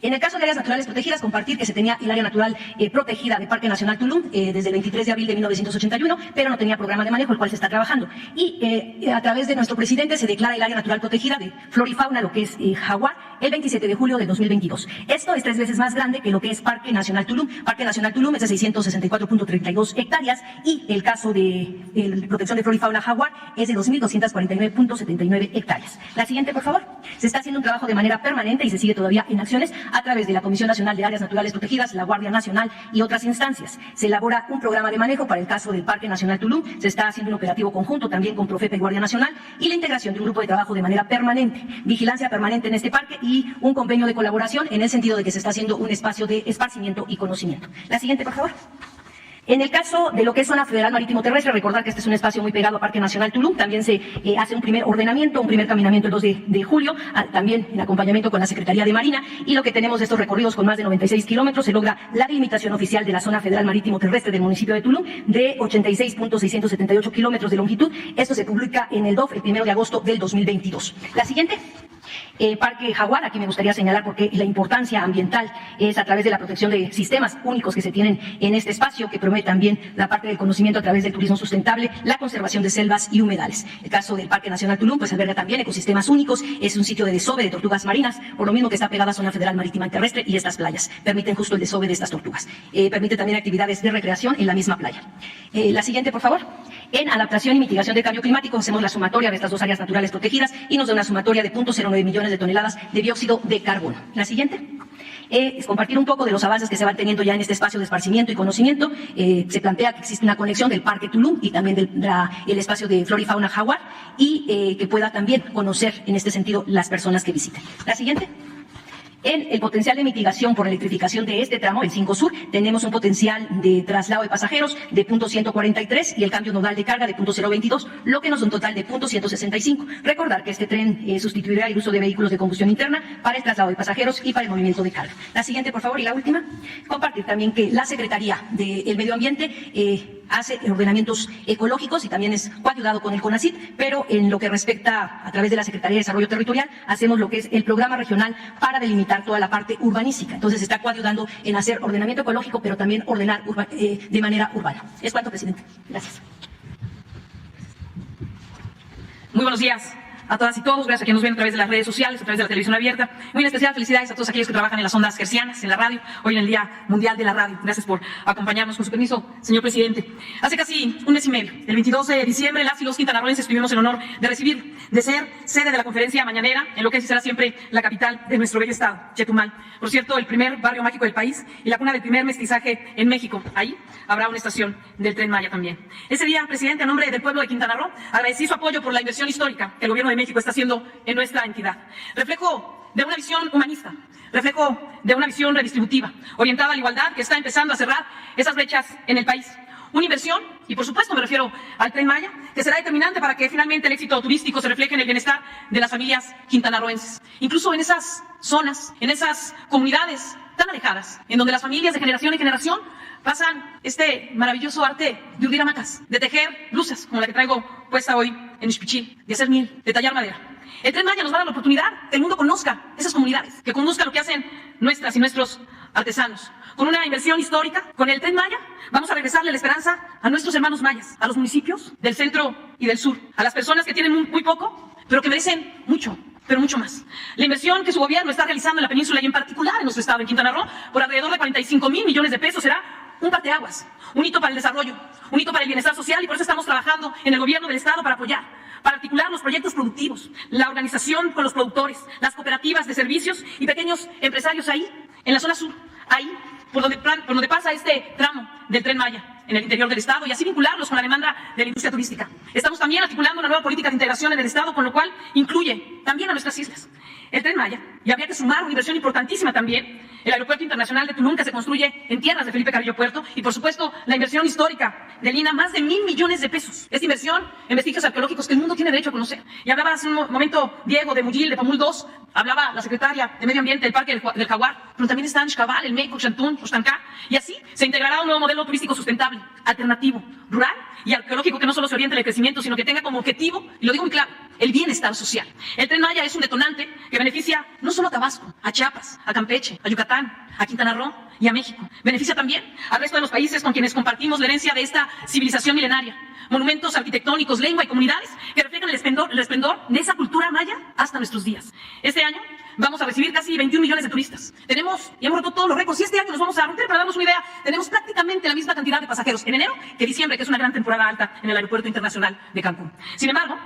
En el caso de áreas naturales protegidas, compartir que se tenía el área natural protegida de Parque Nacional Tulum desde el 23 de abril de 1981, pero no tenía programa de manejo, el cual se está trabajando. Y a través de nuestro presidente se declara el área natural protegida de flora y fauna, lo que es Jaguar, el 27 de julio del 2022. Esto es 3 veces más grande que lo que es Parque Nacional Tulum. Parque Nacional Tulum es de 664.32 hectáreas y el caso de protección de flora y fauna jaguar es de 2.249.79 hectáreas. La siguiente, por favor. Se está haciendo un trabajo de manera permanente y se sigue todavía en acciones a través de la Comisión Nacional de Áreas Naturales Protegidas, la Guardia Nacional y otras instancias. Se elabora un programa de manejo para el caso del Parque Nacional Tulum. Se está haciendo un operativo conjunto también con Profepa y Guardia Nacional y la integración de un grupo de trabajo de manera permanente, vigilancia permanente en este parque y un convenio de colaboración en el sentido de que se está haciendo un espacio de esparcimiento y conocimiento. La siguiente, por favor. En el caso de lo que es zona federal marítimo terrestre, recordar que este es un espacio muy pegado a Parque Nacional Tulum, también se hace un primer ordenamiento, un primer caminamiento el 2 de julio, también en acompañamiento con la Secretaría de Marina, y lo que tenemos de estos recorridos con más de 96 kilómetros, se logra la delimitación oficial de la zona federal marítimo terrestre del municipio de Tulum de 86.678 kilómetros de longitud. Esto se publica en el DOF el 1 de agosto del 2022. La siguiente. Parque Jaguar, aquí me gustaría señalar porque la importancia ambiental es a través de la protección de sistemas únicos que se tienen en este espacio, que promueve también la parte del conocimiento a través del turismo sustentable, la conservación de selvas y humedales. El caso del Parque Nacional Tulum, pues alberga también ecosistemas únicos, es un sitio de desove de tortugas marinas, por lo mismo que está pegada a zona federal marítima y terrestre, y estas playas permiten justo el desove de estas tortugas. Permite también actividades de recreación en la misma playa. La siguiente, por favor. En adaptación y mitigación del cambio climático hacemos la sumatoria de estas dos áreas naturales protegidas y nos da una sumatoria de 0.09 millones de toneladas de dióxido de carbono. La siguiente. Es compartir un poco de los avances que se van teniendo ya en este espacio de esparcimiento y conocimiento. Se plantea que existe una conexión del Parque Tulum y también del espacio de flora y fauna jaguar y que pueda también conocer en este sentido las personas que visiten. La siguiente. En el potencial de mitigación por electrificación de este tramo, el 5 Sur, tenemos un potencial de traslado de pasajeros de 0.143 y el cambio nodal de carga de 0.022, lo que nos da un total de 0.165. Recordar que este tren sustituirá el uso de vehículos de combustión interna para el traslado de pasajeros y para el movimiento de carga. La siguiente, por favor, y la última. Compartir también que la Secretaría del Medio Ambiente hace ordenamientos ecológicos y también es coayudado con el CONACYT, pero en lo que respecta a través de la Secretaría de Desarrollo Territorial, hacemos lo que es el programa regional para delimitar toda la parte urbanística. Entonces se está coayudando en hacer ordenamiento ecológico, pero también ordenar de manera urbana. Es cuanto, presidente. Gracias. Muy buenos días a todas y todos, gracias a quienes nos ven a través de las redes sociales, a través de la televisión abierta. Muy en especial felicidades a todos aquellos que trabajan en las ondas hercianas, en la radio, hoy en el Día Mundial de la Radio. Gracias por acompañarnos. Con su permiso, señor presidente. Hace casi un mes y medio, el 22 de diciembre, las y los quintanarroenses tuvimos el honor de ser sede de la conferencia mañanera en lo que será siempre la capital de nuestro bello estado, Chetumal. Por cierto, el primer barrio mágico del país y la cuna del primer mestizaje en México. Ahí habrá una estación del Tren Maya también. Ese día, presidente, a nombre del pueblo de Quintana Roo, agradecí su apoyo por la inversión histórica que el gobierno de México está haciendo en nuestra entidad. Reflejo de una visión humanista, reflejo de una visión redistributiva, orientada a la igualdad, que está empezando a cerrar esas brechas en el país. Una inversión, y por supuesto me refiero al Tren Maya, que será determinante para que finalmente el éxito turístico se refleje en el bienestar de las familias quintanarroenses. Incluso en esas zonas, en esas comunidades tan alejadas, en donde las familias de generación en generación pasan este maravilloso arte de urdir hamacas, de tejer blusas, como la que traigo puesta hoy en Ixpichil, de hacer miel, de tallar madera. El Tren Maya nos va a dar la oportunidad que el mundo conozca esas comunidades, que conozca lo que hacen nuestras y nuestros artesanos. Con una inversión histórica, con el Tren Maya, vamos a regresarle la esperanza a nuestros hermanos mayas, a los municipios del centro y del sur, a las personas que tienen muy poco, pero que merecen mucho, pero mucho más. La inversión que su gobierno está realizando en la península y en particular en nuestro estado, en Quintana Roo, por alrededor de 45,000 millones de pesos, será un parteaguas, un hito para el desarrollo, un hito para el bienestar social, y por eso estamos trabajando en el gobierno del estado para apoyar, para articular los proyectos productivos, la organización con los productores, las cooperativas de servicios y pequeños empresarios ahí, en la zona sur, ahí por donde pasa este tramo del Tren Maya, en el interior del estado, y así vincularlos con la demanda de la industria turística. Estamos también articulando una nueva política de integración en el estado, con lo cual incluye también a nuestras islas. El Tren Maya, y habría que sumar una inversión importantísima también, el Aeropuerto Internacional de Tulum, que se construye en tierras de Felipe Carrillo Puerto, y por supuesto la inversión histórica de Lina, más de 1,000 millones de pesos. Esta inversión en vestigios arqueológicos que el mundo tiene derecho a conocer. Y hablaba hace un momento Diego de Muyil, de Pomul 2, hablaba la secretaria de Medio Ambiente del Parque del Jaguar, pero también están Xcaval, el Meco, Xantún, Oxtancá, y así se integrará un nuevo modelo turístico sustentable, alternativo, rural y arqueológico, que no solo se oriente en el crecimiento, sino que tenga como objetivo, y lo digo muy claro, el bienestar social. El Tren Maya es un detonante que beneficia no solo a Tabasco, a Chiapas, a Campeche, a Yucatán, a Quintana Roo y a México. Beneficia también al resto de los países con quienes compartimos la herencia de esta civilización milenaria. Monumentos arquitectónicos, lengua y comunidades que reflejan el esplendor de esa cultura maya hasta nuestros días. Este año vamos a recibir casi 21 millones de turistas. Tenemos, y hemos roto todos los récords, y este año los vamos a romper. Para darnos una idea, tenemos prácticamente la misma cantidad de pasajeros en enero que diciembre, que es una gran temporada alta en el Aeropuerto Internacional de Cancún. Sin embargo,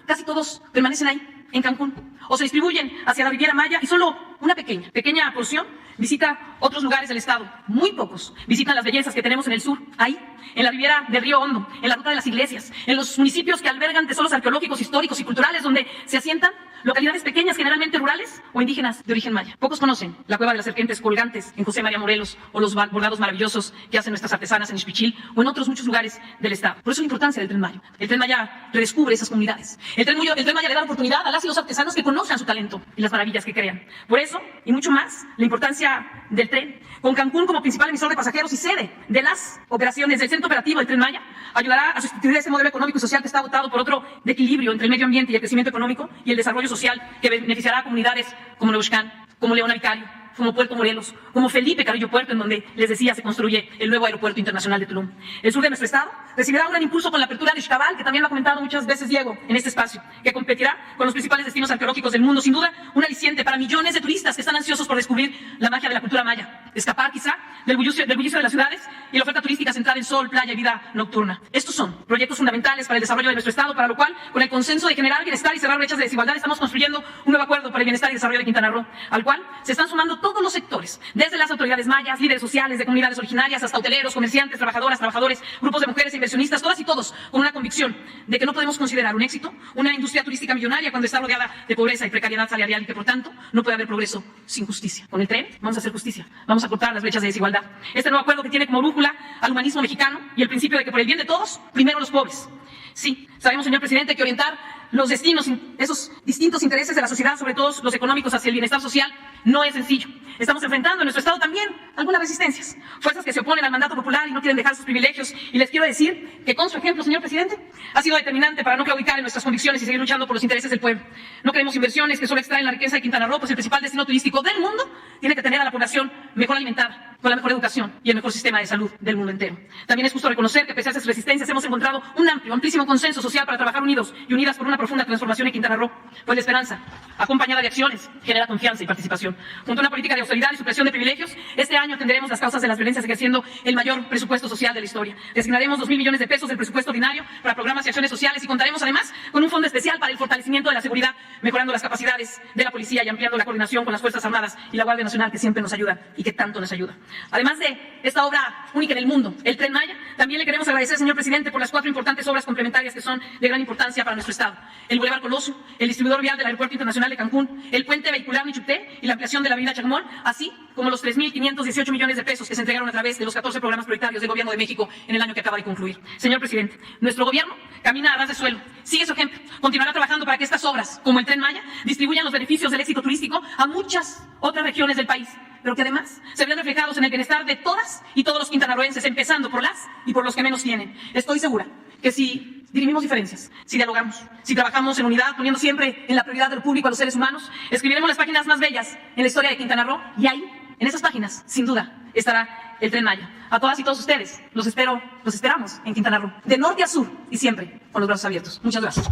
casi todos permanecen ahí, en Cancún, o se distribuyen hacia la Riviera Maya, y solo una pequeña porción visita otros lugares del estado. Muy pocos visitan las bellezas que tenemos en el sur, ahí, en la Riviera del Río Hondo, en la Ruta de las Iglesias, en los municipios que albergan tesoros arqueológicos, históricos y culturales, donde se asientan localidades pequeñas, generalmente rurales o indígenas de origen maya. Pocos conocen la Cueva de las Serpientes Colgantes en José María Morelos, o los bordados maravillosos que hacen nuestras artesanas en Ixpichil o en otros muchos lugares del estado. Por eso la importancia del Tren Maya. El Tren Maya redescubre esas comunidades. El Tren Maya le da la oportunidad a las y los artesanos que conozcan su talento y las maravillas que crean. Por eso, y mucho más, la importancia del tren, con Cancún como principal emisor de pasajeros y sede de las operaciones del centro operativo del Tren Maya, ayudará a sustituir ese modelo económico y social que está agotado por otro de equilibrio entre el medio ambiente y el crecimiento económico y el desarrollo social, que beneficiará a comunidades como Neuxcán, como Leona Vicario, como Puerto Morelos, como Felipe Carrillo Puerto, en donde, les decía, se construye el nuevo Aeropuerto Internacional de Tulum. El sur de nuestro estado recibirá un gran impulso con la apertura de Xcaval, que también lo ha comentado muchas veces Diego en este espacio, que competirá con los principales destinos arqueológicos del mundo. Sin duda, un aliciente para millones de turistas que están ansiosos por descubrir la magia de la cultura maya, escapar quizá del bullicio de las ciudades y la oferta turística centrada en sol, playa y vida nocturna. Estos son proyectos fundamentales para el desarrollo de nuestro estado, para lo cual, con el consenso de generar bienestar y cerrar brechas de desigualdad, estamos construyendo un nuevo acuerdo para el bienestar y desarrollo de Quintana Roo, al cual se están sumando todos los sectores, desde las autoridades mayas, líderes sociales de comunidades originarias, hasta hoteleros, comerciantes, trabajadoras, trabajadores, grupos de mujeres e inversionistas, todas y todos con una convicción de que no podemos considerar un éxito una industria turística millonaria cuando está rodeada de pobreza y precariedad salarial, y que por tanto no puede haber progreso sin justicia. Con el tren vamos a hacer justicia, vamos a cortar las brechas de desigualdad. Este nuevo acuerdo, que tiene como brújula al humanismo mexicano y el principio de que por el bien de todos, primero los pobres. Sí, sabemos, señor presidente, que orientar los destinos, esos distintos intereses de la sociedad, sobre todo los económicos, hacia el bienestar social, no es sencillo. Estamos enfrentando en nuestro estado también algunas resistencias, fuerzas que se oponen al mandato popular y no quieren dejar sus privilegios, y les quiero decir que con su ejemplo, señor presidente, ha sido determinante para no claudicar en nuestras convicciones y seguir luchando por los intereses del pueblo. No queremos inversiones que solo extraen la riqueza de Quintana Roo, pues el principal destino turístico del mundo tiene que tener a la población mejor alimentada, con la mejor educación y el mejor sistema de salud del mundo entero. También es justo reconocer que pese a esas resistencias hemos encontrado un amplísimo consenso social para trabajar unidos y unidas por una profunda transformación en Quintana Roo, pues la esperanza, acompañada de acciones, genera confianza y participación. Junto a una política de austeridad y supresión de privilegios, este año atenderemos las causas de las violencias, ejerciendo el mayor presupuesto social de la historia. Designaremos 2,000 millones de pesos del presupuesto ordinario para programas y acciones sociales, y contaremos además con un fondo especial para el fortalecimiento de la seguridad, mejorando las capacidades de la policía y ampliando la coordinación con las Fuerzas Armadas y la Guardia Nacional, que siempre nos ayuda y que tanto nos ayuda. Además de esta obra única en el mundo, el Tren Maya, también le queremos agradecer, señor presidente, por las 4 importantes obras complementarias que son de gran importancia para nuestro estado: el Boulevard Coloso, el distribuidor vial del Aeropuerto Internacional de Cancún, el puente vehicular Nichupté y la ampliación de la avenida Chacmol, así como los 3,518 millones de pesos que se entregaron a través de los 14 programas prioritarios del Gobierno de México en el año que acaba de concluir. Señor presidente, nuestro gobierno camina a ras de suelo, sigue su ejemplo, continuará trabajando para que estas obras, como el Tren Maya, distribuyan los beneficios del éxito turístico a muchas otras regiones del país, pero que además se vean reflejados en el bienestar de todas y todos los quintanarroenses, empezando por las y por los que menos tienen. Estoy segura que si dirimimos diferencias, si dialogamos, si trabajamos en unidad, poniendo siempre en la prioridad del público a los seres humanos, escribiremos las páginas más bellas en la historia de Quintana Roo, y ahí, en esas páginas, sin duda, estará el Tren Maya. A todas y todos ustedes, los esperamos en Quintana Roo, de norte a sur, y siempre con los brazos abiertos. Muchas gracias.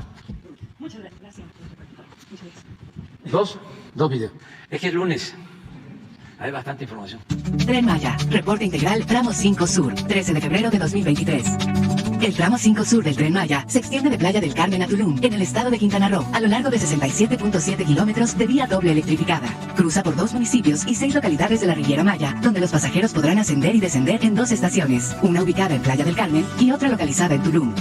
Muchas gracias. Dos videos. Es que el lunes hay bastante información. Tren Maya, reporte integral tramo 5 Sur, 13 de febrero de 2023. El tramo 5 Sur del Tren Maya se extiende de Playa del Carmen a Tulum, en el estado de Quintana Roo, a lo largo de 67.7 kilómetros de vía doble electrificada. Cruza por 2 municipios y 6 localidades de la Riviera Maya, donde los pasajeros podrán ascender y descender en 2 estaciones, una ubicada en Playa del Carmen y otra localizada en Tulum.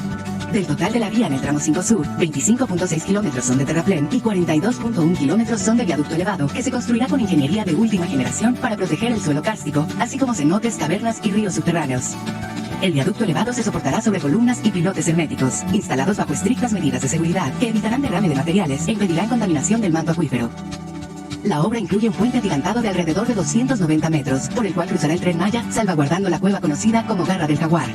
Del total de la vía en el tramo 5 Sur, 25.6 kilómetros son de terraplén y 42.1 kilómetros son de viaducto elevado, que se construirá con ingeniería de última generación para proteger el suelo kárstico, así como cenotes, cavernas y ríos subterráneos. El viaducto elevado se soportará sobre columnas y pilotes herméticos, instalados bajo estrictas medidas de seguridad, que evitarán derrame de materiales e impedirán contaminación del manto acuífero. La obra incluye un puente atirantado de alrededor de 290 metros, por el cual cruzará el Tren Maya, salvaguardando la cueva conocida como Garra del Jaguar.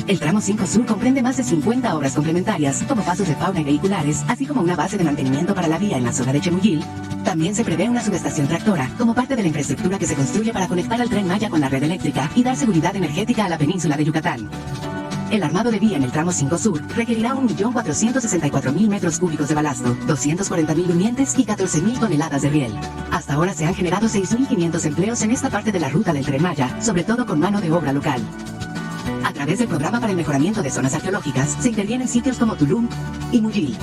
El tramo 5 Sur comprende más de 50 obras complementarias, como pasos de fauna y vehiculares, así como una base de mantenimiento para la vía en la zona de Chemuyil. También se prevé una subestación tractora, como parte de la infraestructura que se construye para conectar al Tren Maya con la red eléctrica y dar seguridad energética a la península de Yucatán. El armado de vía en el tramo 5 Sur requerirá 1.464.000 metros cúbicos de balasto, 240.000 durmientes y 14.000 toneladas de riel. Hasta ahora se han generado 6.500 empleos en esta parte de la ruta del Tren Maya, sobre todo con mano de obra local. A través del programa para el mejoramiento de zonas arqueológicas, se intervienen sitios como Tulum y Muyil.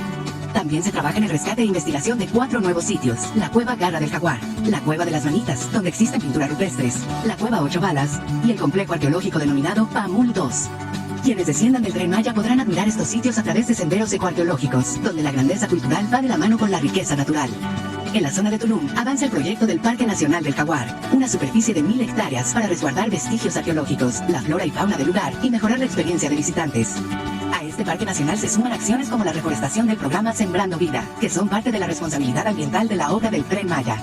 También se trabaja en el rescate e investigación de 4 nuevos sitios: la Cueva Garra del Jaguar, la Cueva de las Manitas, donde existen pinturas rupestres, la Cueva 8 Balas y el complejo arqueológico denominado Pamul 2. Quienes desciendan del Tren Maya podrán admirar estos sitios a través de senderos ecoarqueológicos, donde la grandeza cultural va de la mano con la riqueza natural. En la zona de Tulum avanza el proyecto del Parque Nacional del Jaguar, una superficie de 1.000 hectáreas para resguardar vestigios arqueológicos, la flora y fauna del lugar y mejorar la experiencia de visitantes. A este Parque Nacional se suman acciones como la reforestación del programa Sembrando Vida, que son parte de la responsabilidad ambiental de la obra del Tren Maya.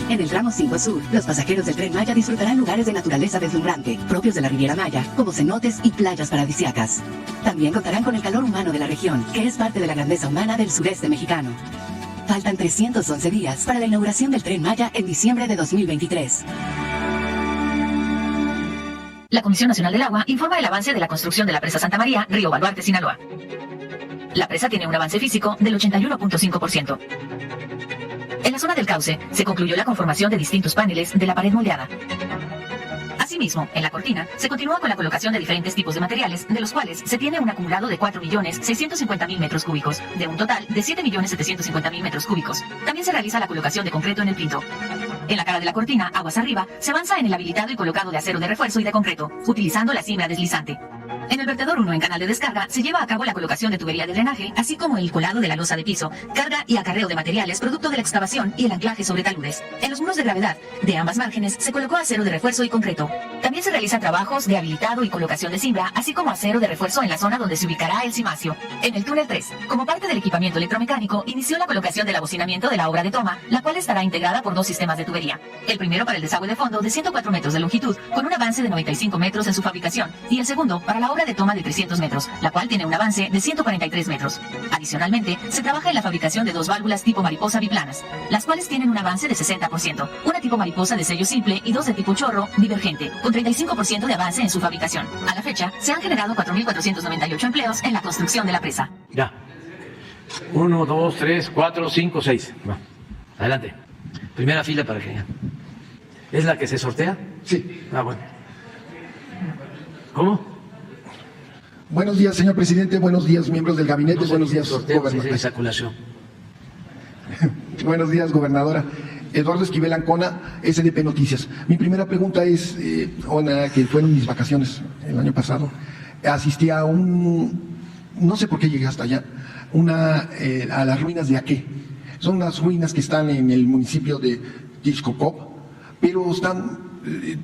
En el tramo 5 Sur, los pasajeros del Tren Maya disfrutarán lugares de naturaleza deslumbrante, propios de la Riviera Maya, como cenotes y playas paradisíacas. También contarán con el calor humano de la región, que es parte de la grandeza humana del sureste mexicano. Faltan 311 días para la inauguración del Tren Maya en diciembre de 2023. La Comisión Nacional del Agua informa el avance de la construcción de la presa Santa María, Río Baluarte, Sinaloa. La presa tiene un avance físico del 81.5%. En la zona del cauce se concluyó la conformación de distintos paneles de la pared moldeada. Asimismo, en la cortina se continúa con la colocación de diferentes tipos de materiales, de los cuales se tiene un acumulado de 4.650.000 metros cúbicos, de un total de 7.750.000 metros cúbicos. También se realiza la colocación de concreto en el plinto. En la cara de la cortina, aguas arriba, se avanza en el habilitado y colocado de acero de refuerzo y de concreto, utilizando la cimbra deslizante. En el vertedor 1 en canal de descarga se lleva a cabo la colocación de tubería de drenaje, así como el colado de la losa de piso, carga y acarreo de materiales producto de la excavación y el anclaje sobre taludes. En los muros de gravedad de ambas márgenes se colocó acero de refuerzo y concreto. También se realizan trabajos de habilitado y colocación de cimbra, así como acero de refuerzo en la zona donde se ubicará el cimacio. En el túnel 3, como parte del equipamiento electromecánico, inició la colocación del abocinamiento de la obra de toma, la cual estará integrada por 2 sistemas de tubería. El primero para el desagüe de fondo de 104 metros de longitud, con un avance de 95 metros en su fabricación, y el segundo para la obra de toma de 300 metros, la cual tiene un avance de 143 metros. Adicionalmente, se trabaja en la fabricación de 2 válvulas tipo mariposa biplanas, las cuales tienen un avance de 60%, una tipo mariposa de sello simple y 2 de tipo chorro divergente, con 35% de avance en su fabricación. A la fecha, se han generado 4.498 empleos en la construcción de la presa. Ya. 1, 2, 3, 4, 5, 6. Va. Adelante. Primera fila para que... ¿Es la que se sortea? Sí. Ah, bueno. ¿Cómo? Buenos días, señor presidente. Buenos días, miembros del gabinete. No, buenos días, gobernadora. Saculación. Buenos días, gobernadora. Eduardo Esquivel Ancona, SDP Noticias. Mi primera pregunta es, que fueron mis vacaciones el año pasado, asistí a no sé por qué llegué hasta allá, a las ruinas de Aque. Son unas ruinas que están en el municipio de Tixcocop, pero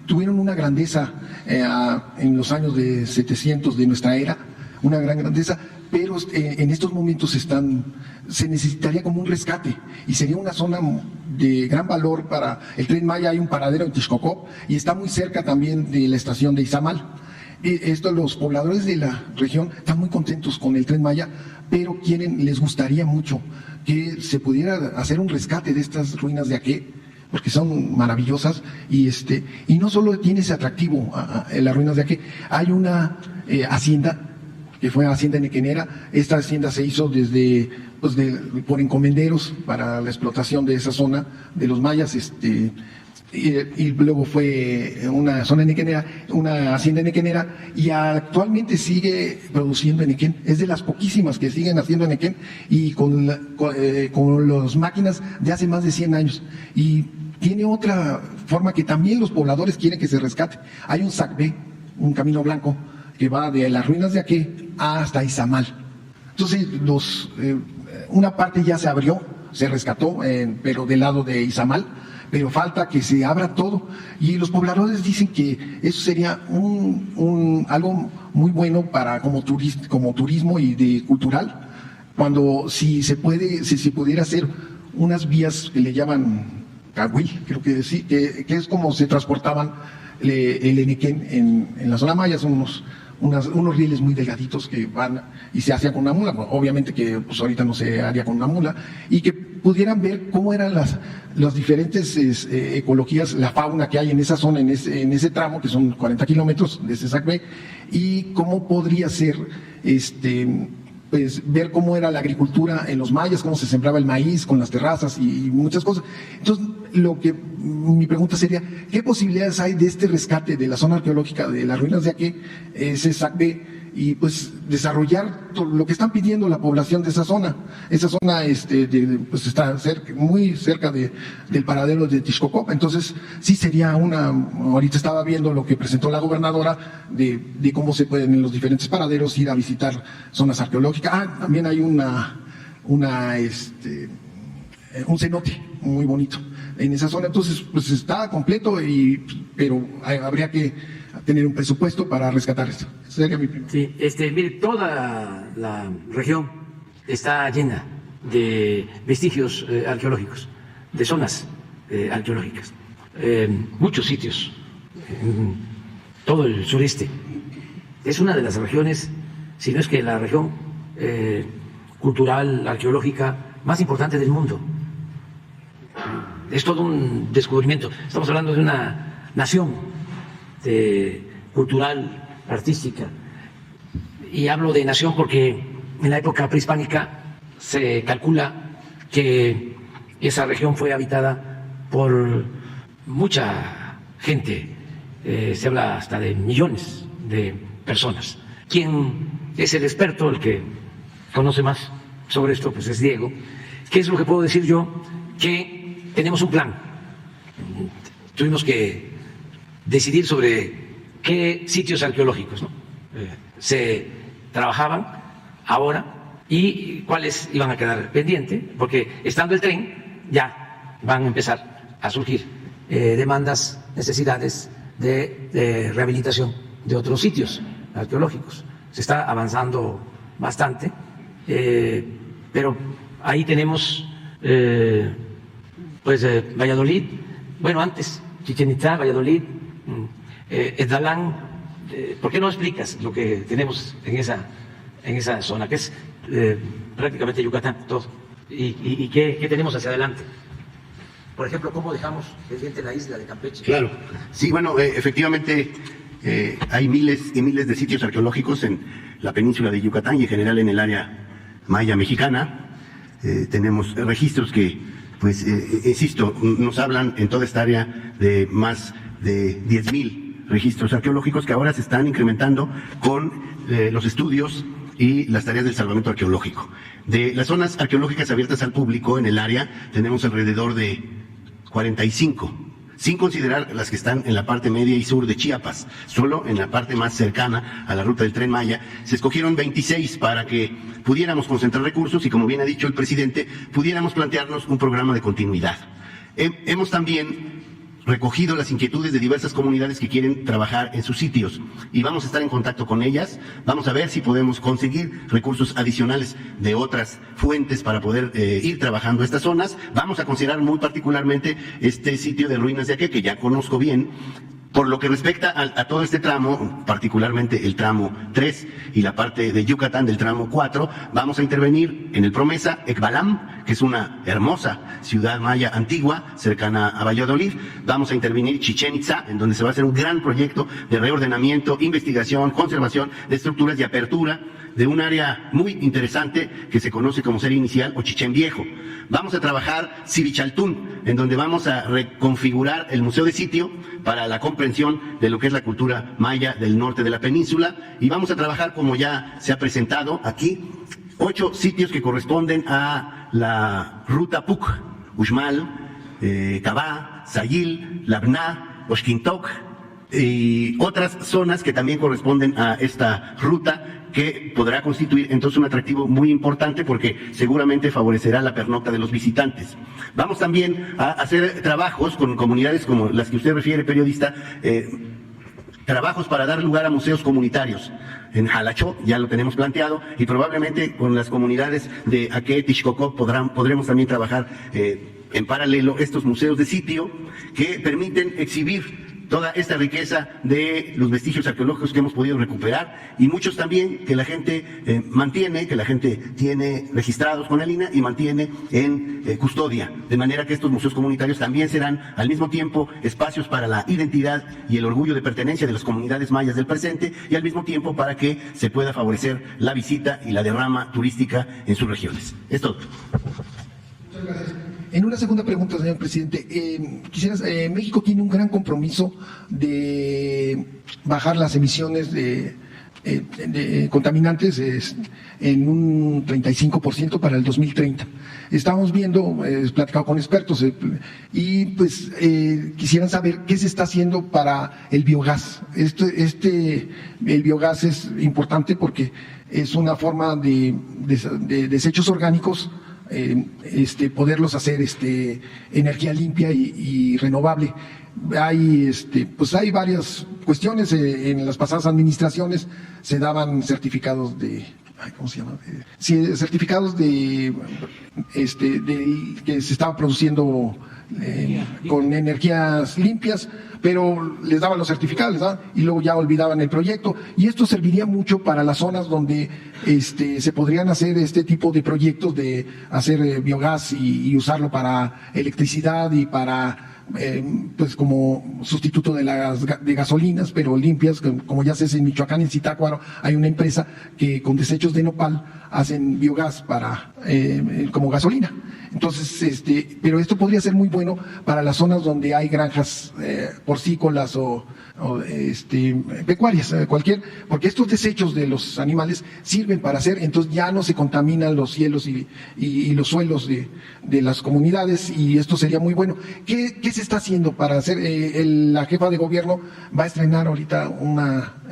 tuvieron una grandeza en los años de 700 de nuestra era, una gran grandeza, pero en estos momentos se necesitaría como un rescate y sería una zona de gran valor para el Tren Maya. Hay un paradero en Tixcocop y está muy cerca también de la estación de Izamal. Los pobladores de la región están muy contentos con el Tren Maya, pero les gustaría mucho que se pudiera hacer un rescate de estas ruinas de Aque, porque son maravillosas, y no solo tiene ese atractivo en las ruinas de Aque, hay una hacienda que fue Hacienda Nequenera. Esta hacienda se hizo por encomenderos para la explotación de esa zona de los mayas, y luego fue una zona nequenera, una hacienda nequenera, y actualmente sigue produciendo enequén. Es de las poquísimas que siguen haciendo enequén, y con las máquinas de hace más de 100 años. Y tiene otra forma que también los pobladores quieren que se rescate. Hay un SACB, un camino blanco, que va de las ruinas de Aque hasta Izamal. Entonces, una parte ya se abrió, se rescató, pero del lado de Izamal, pero falta que se abra todo. Y los pobladores dicen que eso sería algo muy bueno como turismo y de cultural, si se pudiera hacer unas vías que le llaman Cahuil, creo que sí, que es como se transportaban el enequén en la zona maya. Son unos rieles muy delgaditos que van y se hacían con una mula. Obviamente que ahorita no se haría con una mula, y que pudieran ver cómo eran las diferentes ecologías, la fauna que hay en esa zona, en ese tramo, que son 40 kilómetros de ese SACB, y cómo podría ser, pues, ver cómo era la agricultura en los mayas, cómo se sembraba el maíz con las terrazas y muchas cosas. Entonces, mi pregunta sería, ¿qué posibilidades hay de este rescate de la zona arqueológica de las ruinas de aquí, ese SACB, y pues desarrollar lo que están pidiendo la población de esa zona? Esa zona pues está muy cerca del paradero de Tixcocop, entonces sí sería ahorita estaba viendo lo que presentó la gobernadora de cómo se pueden en los diferentes paraderos ir a visitar zonas arqueológicas. También hay un cenote muy bonito en esa zona, entonces pues está completo, pero habría que tener un presupuesto para rescatar esto. Sería mi primera. Sí, mire, toda la región está llena de vestigios arqueológicos, de zonas arqueológicas, muchos sitios, en todo el sureste. Es una de las regiones, si no es que la región cultural, arqueológica más importante del mundo. Es todo un descubrimiento. Estamos hablando de una nación cultural, artística, y hablo de nación porque en la época prehispánica se calcula que esa región fue habitada por mucha gente, se habla hasta de millones de personas. ¿Quién es el experto, el que conoce más sobre esto? Pues es Diego. ¿Qué es lo que puedo decir yo? Que tenemos un plan. Tuvimos que decidir sobre qué sitios arqueológicos se trabajaban ahora y cuáles iban a quedar pendientes, porque estando el tren ya van a empezar a surgir demandas, necesidades de rehabilitación de otros sitios arqueológicos. Se está avanzando bastante, pero ahí tenemos Valladolid, bueno, antes Chichén Itzá, Valladolid, Esdalán. ¿Por qué no explicas lo que tenemos en esa zona, que es prácticamente Yucatán, todo? ¿Y qué tenemos hacia adelante? Por ejemplo, ¿cómo dejamos pendiente la isla de Campeche? Claro. Sí, bueno, efectivamente hay miles y miles de sitios arqueológicos en la península de Yucatán y en general en el área maya mexicana. Tenemos registros que, pues, insisto, nos hablan en toda esta área de más de 10,000 registros arqueológicos que ahora se están incrementando con los estudios y las tareas del salvamento arqueológico. De las zonas arqueológicas abiertas al público en el área tenemos alrededor de 45, sin considerar las que están en la parte media y sur de Chiapas. Solo en la parte más cercana a la ruta del Tren Maya se escogieron 26 para que pudiéramos concentrar recursos y, como bien ha dicho el presidente, pudiéramos plantearnos un programa de continuidad. Hemos también recogido las inquietudes de diversas comunidades que quieren trabajar en sus sitios y vamos a estar en contacto con ellas. Vamos a ver si podemos conseguir recursos adicionales de otras fuentes para poder ir trabajando estas zonas. Vamos a considerar muy particularmente este sitio de ruinas de Aque, que ya conozco bien. Por lo que respecta a todo este tramo, particularmente el tramo 3 y la parte de Yucatán del tramo 4, vamos a intervenir en el Promesa, Ekbalam, que es una hermosa ciudad maya antigua, cercana a Valladolid. Vamos a intervenir Chichén Itzá, en donde se va a hacer un gran proyecto de reordenamiento, investigación, conservación de estructuras y apertura de un área muy interesante que se conoce como serie inicial o Chichén Viejo. Vamos a trabajar Sivichaltún, en donde vamos a reconfigurar el museo de sitio para la comprensión de lo que es la cultura maya del norte de la península, y vamos a trabajar, como ya se ha presentado aquí, 8 sitios que corresponden a la ruta PUC, Uxmal, Cabá, Sayil, Labná, Oxquintoc y otras zonas que también corresponden a esta ruta, que podrá constituir entonces un atractivo muy importante porque seguramente favorecerá la pernocta de los visitantes. Vamos también a hacer trabajos con comunidades como las que usted refiere, periodista, trabajos para dar lugar a museos comunitarios. En Jalachó ya lo tenemos planteado y probablemente con las comunidades de Aque, Tixcocop podremos también trabajar en paralelo estos museos de sitio que permiten exhibir toda esta riqueza de los vestigios arqueológicos que hemos podido recuperar y muchos también que la gente mantiene, que la gente tiene registrados con el INAH y mantiene en custodia, de manera que estos museos comunitarios también serán al mismo tiempo espacios para la identidad y el orgullo de pertenencia de las comunidades mayas del presente y al mismo tiempo para que se pueda favorecer la visita y la derrama turística en sus regiones. Es todo. Muchas gracias. En una segunda pregunta, señor presidente, México tiene un gran compromiso de bajar las emisiones de contaminantes en un 35% para el 2030. Estamos viendo, platicado con expertos, y pues quisieran saber qué se está haciendo para el biogás. El biogás es importante porque es una forma de desechos orgánicos, poderlos hacer energía limpia y renovable. Hay varias cuestiones. En las pasadas administraciones se daban certificados de certificados de que se estaba produciendo con energías limpias, pero les daban los certificados, ¿verdad? Y luego ya olvidaban el proyecto, y esto serviría mucho para las zonas donde se podrían hacer este tipo de proyectos de hacer biogás y usarlo para electricidad y para pues como sustituto de gasolinas, pero limpias, como ya se hace en Michoacán, en Zitácuaro, hay una empresa que con desechos de nopal hacen biogás para como gasolina. Entonces, pero esto podría ser muy bueno para las zonas donde hay granjas porcícolas o pecuarias, porque estos desechos de los animales sirven para hacer, entonces ya no se contaminan los cielos y los suelos de las comunidades, y esto sería muy bueno. ¿Qué se está haciendo para hacer? La jefa de gobierno va a estrenar ahorita una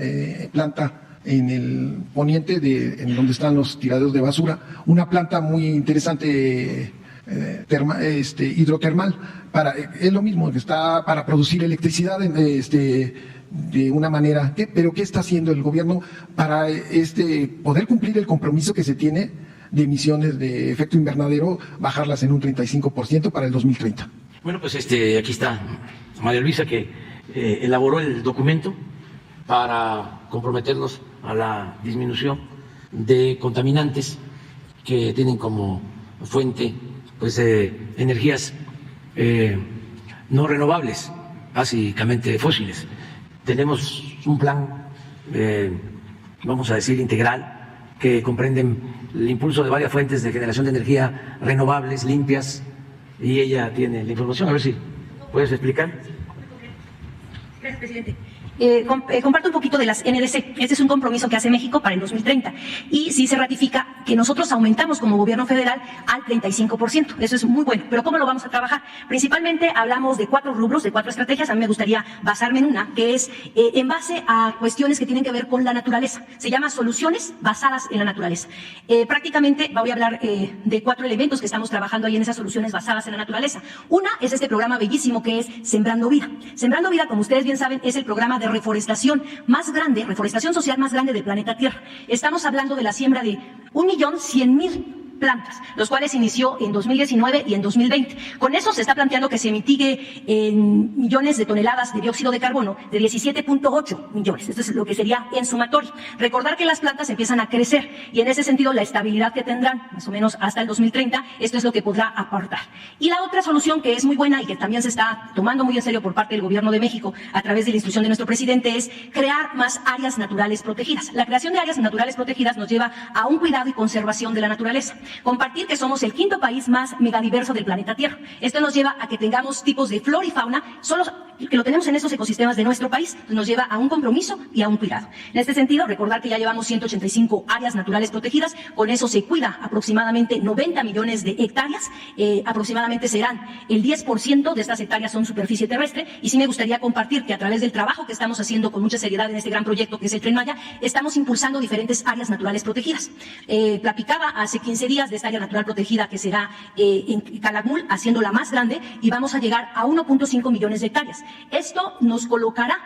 planta en el poniente en donde están los tiraderos de basura, una planta muy interesante hidrotermal, es lo mismo, que está para producir electricidad de una manera. Pero ¿qué está haciendo el gobierno para poder cumplir el compromiso que se tiene de emisiones de efecto invernadero, bajarlas en un 35% para el 2030? Bueno, pues aquí está María Luisa, que elaboró el documento para comprometernos a la disminución de contaminantes que tienen como fuente pues energías no renovables, básicamente fósiles. Tenemos un plan, vamos a decir, integral, que comprende el impulso de varias fuentes de generación de energía renovables, limpias, y ella tiene la información. A ver si puedes explicar. Gracias, presidente. Comparto un poquito de las NDC. Este es un compromiso que hace México para el 2030 y sí se ratifica que nosotros aumentamos como gobierno federal al 35%. Eso es muy bueno. Pero ¿cómo lo vamos a trabajar? Principalmente hablamos de 4 rubros, de 4 estrategias. A mí me gustaría basarme en una, que es en base a cuestiones que tienen que ver con la naturaleza. Se llama soluciones basadas en la naturaleza. Prácticamente voy a hablar de 4 elementos que estamos trabajando ahí en esas soluciones basadas en la naturaleza. Una es este programa bellísimo que es Sembrando Vida. Sembrando Vida, como ustedes bien saben, es el programa de reforestación más grande, reforestación social más grande del planeta Tierra. Estamos hablando de la siembra de 1.100.000 plantas, los cuales inició en 2019 y en 2020. Con eso se está planteando que se mitigue en millones de toneladas de dióxido de carbono, de 17.8 millones. Esto es lo que sería en sumatorio. Recordar que las plantas empiezan a crecer y en ese sentido la estabilidad que tendrán, más o menos hasta el 2030, esto es lo que podrá aportar. Y la otra solución que es muy buena y que también se está tomando muy en serio por parte del Gobierno de México a través de la instrucción de nuestro presidente es crear más áreas naturales protegidas. La creación de áreas naturales protegidas nos lleva a un cuidado y conservación de la naturaleza. Compartir que somos el 5º país más megadiverso del planeta Tierra. Esto nos lleva a que tengamos tipos de flora y fauna, solo que lo tenemos en esos ecosistemas de nuestro país, nos lleva a un compromiso y a un cuidado. En este sentido, recordar que ya llevamos 185 áreas naturales protegidas, con eso se cuida aproximadamente 90 millones de hectáreas, aproximadamente serán el 10% de estas hectáreas son superficie terrestre, y sí me gustaría compartir que a través del trabajo que estamos haciendo con mucha seriedad en este gran proyecto que es el Tren Maya, estamos impulsando diferentes áreas naturales protegidas. Platicaba hace 15 días días de esta área natural protegida que será en Calakmul, haciéndola más grande, y vamos a llegar a 1.5 millones de hectáreas. Esto nos colocará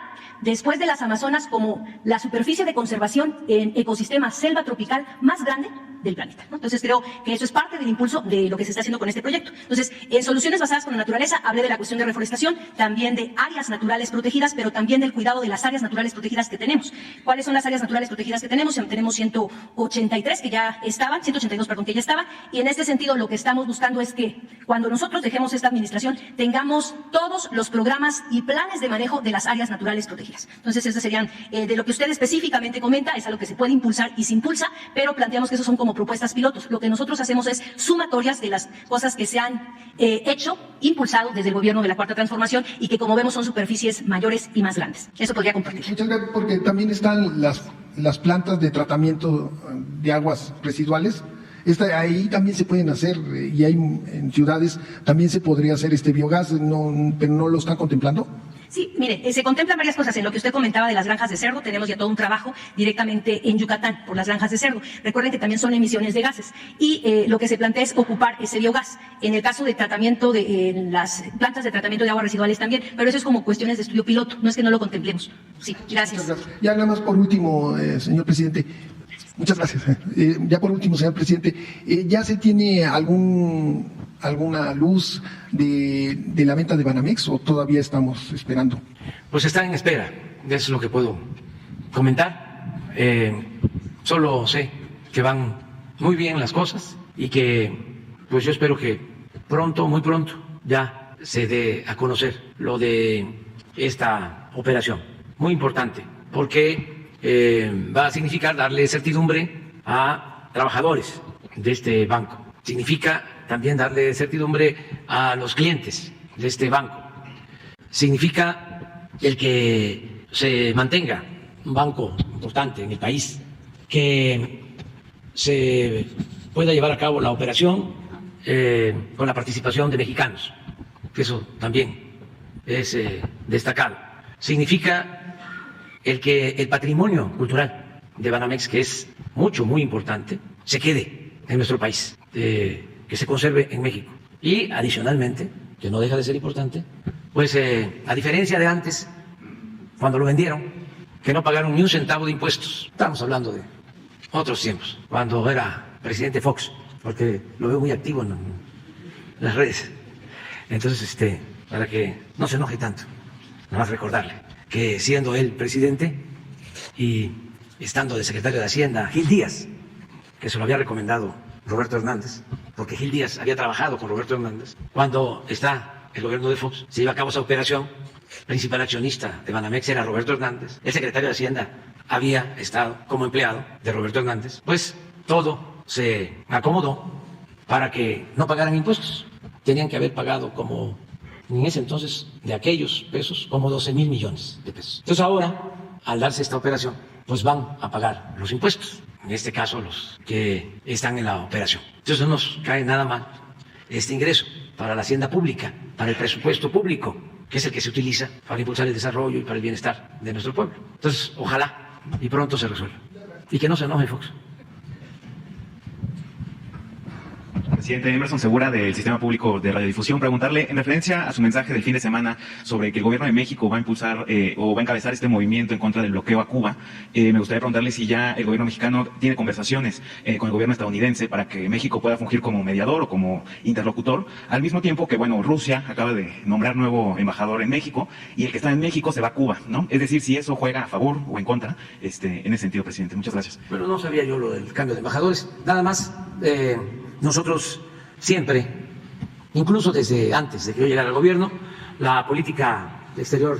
después de las Amazonas como la superficie de conservación en ecosistema selva tropical más grande del planeta, ¿no? Entonces creo que eso es parte del impulso de lo que se está haciendo con este proyecto. Entonces, en soluciones basadas con la naturaleza, hablé de la cuestión de reforestación, también de áreas naturales protegidas, pero también del cuidado de las áreas naturales protegidas que tenemos. ¿Cuáles son las áreas naturales protegidas que tenemos? Tenemos 183 que ya estaban, 182, perdón, que ya estaban, y en este sentido lo que estamos buscando es que cuando nosotros dejemos esta administración tengamos todos los programas y planes de manejo de las áreas naturales protegidas. Entonces, esas serían, de lo que usted específicamente comenta, es algo que se puede impulsar y se impulsa, pero planteamos que esos son como propuestas pilotos. Lo que nosotros hacemos es sumatorias de las cosas que se han hecho, impulsado desde el gobierno de la Cuarta Transformación y que, como vemos, son superficies mayores y más grandes. Eso podría compartir. Muchas gracias, porque también están las plantas de tratamiento de aguas residuales. Ahí también se pueden hacer, y hay en ciudades también se podría hacer biogás, pero no lo están contemplando. Sí, mire, se contemplan varias cosas. En lo que usted comentaba de las granjas de cerdo, tenemos ya todo un trabajo directamente en Yucatán por las granjas de cerdo. Recuerden que también son emisiones de gases y lo que se plantea es ocupar ese biogás. En el caso de tratamiento de las plantas de tratamiento de aguas residuales también, pero eso es como cuestiones de estudio piloto, no es que no lo contemplemos. Sí, gracias. Ya nada más por último, señor presidente. Muchas gracias. Ya por último, señor presidente, ¿ya se tiene alguna luz de la venta de Banamex o todavía estamos esperando? Pues están en espera, eso es lo que puedo comentar. Solo sé que van muy bien las cosas y que pues yo espero que pronto, muy pronto, ya se dé a conocer lo de esta operación. Muy importante, porque va a significar darle certidumbre a trabajadores de este banco. Significa también darle certidumbre a los clientes de este banco. Significa el que se mantenga un banco importante en el país, que se pueda llevar a cabo la operación con la participación de mexicanos, que eso también es destacado. Significa el que el patrimonio cultural de Banamex, que es muy importante, se quede en nuestro país, que se conserve en México. Y adicionalmente, que no deja de ser importante, pues a diferencia de antes, cuando lo vendieron, que no pagaron ni un centavo de impuestos. Estamos hablando de otros tiempos, cuando era presidente Fox, porque lo veo muy activo en las redes. Entonces, para que no se enoje tanto, nada más recordarle que siendo él presidente y estando de secretario de Hacienda Gil Díaz, que se lo había recomendado Roberto Hernández, porque Gil Díaz había trabajado con Roberto Hernández, cuando está el gobierno de Fox, se lleva a cabo esa operación, principal accionista de Banamex era Roberto Hernández, el secretario de Hacienda había estado como empleado de Roberto Hernández, pues todo se acomodó para que no pagaran impuestos. Tenían que haber pagado como, en ese entonces, de aquellos pesos, como 12,000 millones de pesos. Entonces ahora, al darse esta operación, pues van a pagar los impuestos, en este caso los que están en la operación. Entonces no nos cae nada mal este ingreso para la hacienda pública, para el presupuesto público, que es el que se utiliza para impulsar el desarrollo y para el bienestar de nuestro pueblo. Entonces, ojalá y pronto se resuelva. Y que no se enoje Fox. Presidente Emerson Segura, del Sistema Público de Radiodifusión, preguntarle en referencia a su mensaje del fin de semana sobre que el gobierno de México va a impulsar o va a encabezar este movimiento en contra del bloqueo a Cuba. Me gustaría preguntarle si ya el gobierno mexicano tiene conversaciones con el gobierno estadounidense para que México pueda fungir como mediador o como interlocutor, al mismo tiempo que, bueno, Rusia acaba de nombrar nuevo embajador en México y el que está en México se va a Cuba, ¿no? Es decir, si eso juega a favor o en contra, en ese sentido, presidente. Muchas gracias. Bueno, no sabía yo lo del cambio de embajadores. Nada más, nosotros siempre, incluso desde antes de que yo llegara al gobierno, la política exterior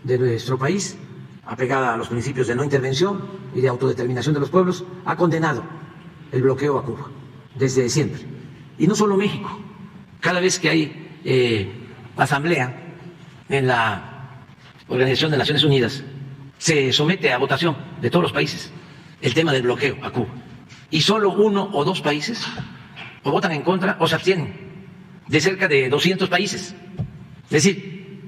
de nuestro país, apegada a los principios de no intervención y de autodeterminación de los pueblos, ha condenado el bloqueo a Cuba, desde siempre. Y no solo México, cada vez que hay asamblea en la Organización de Naciones Unidas, se somete a votación de todos los países el tema del bloqueo a Cuba. Y solo 1 o 2 países o votan en contra o se abstienen, de cerca de 200 países. Es decir,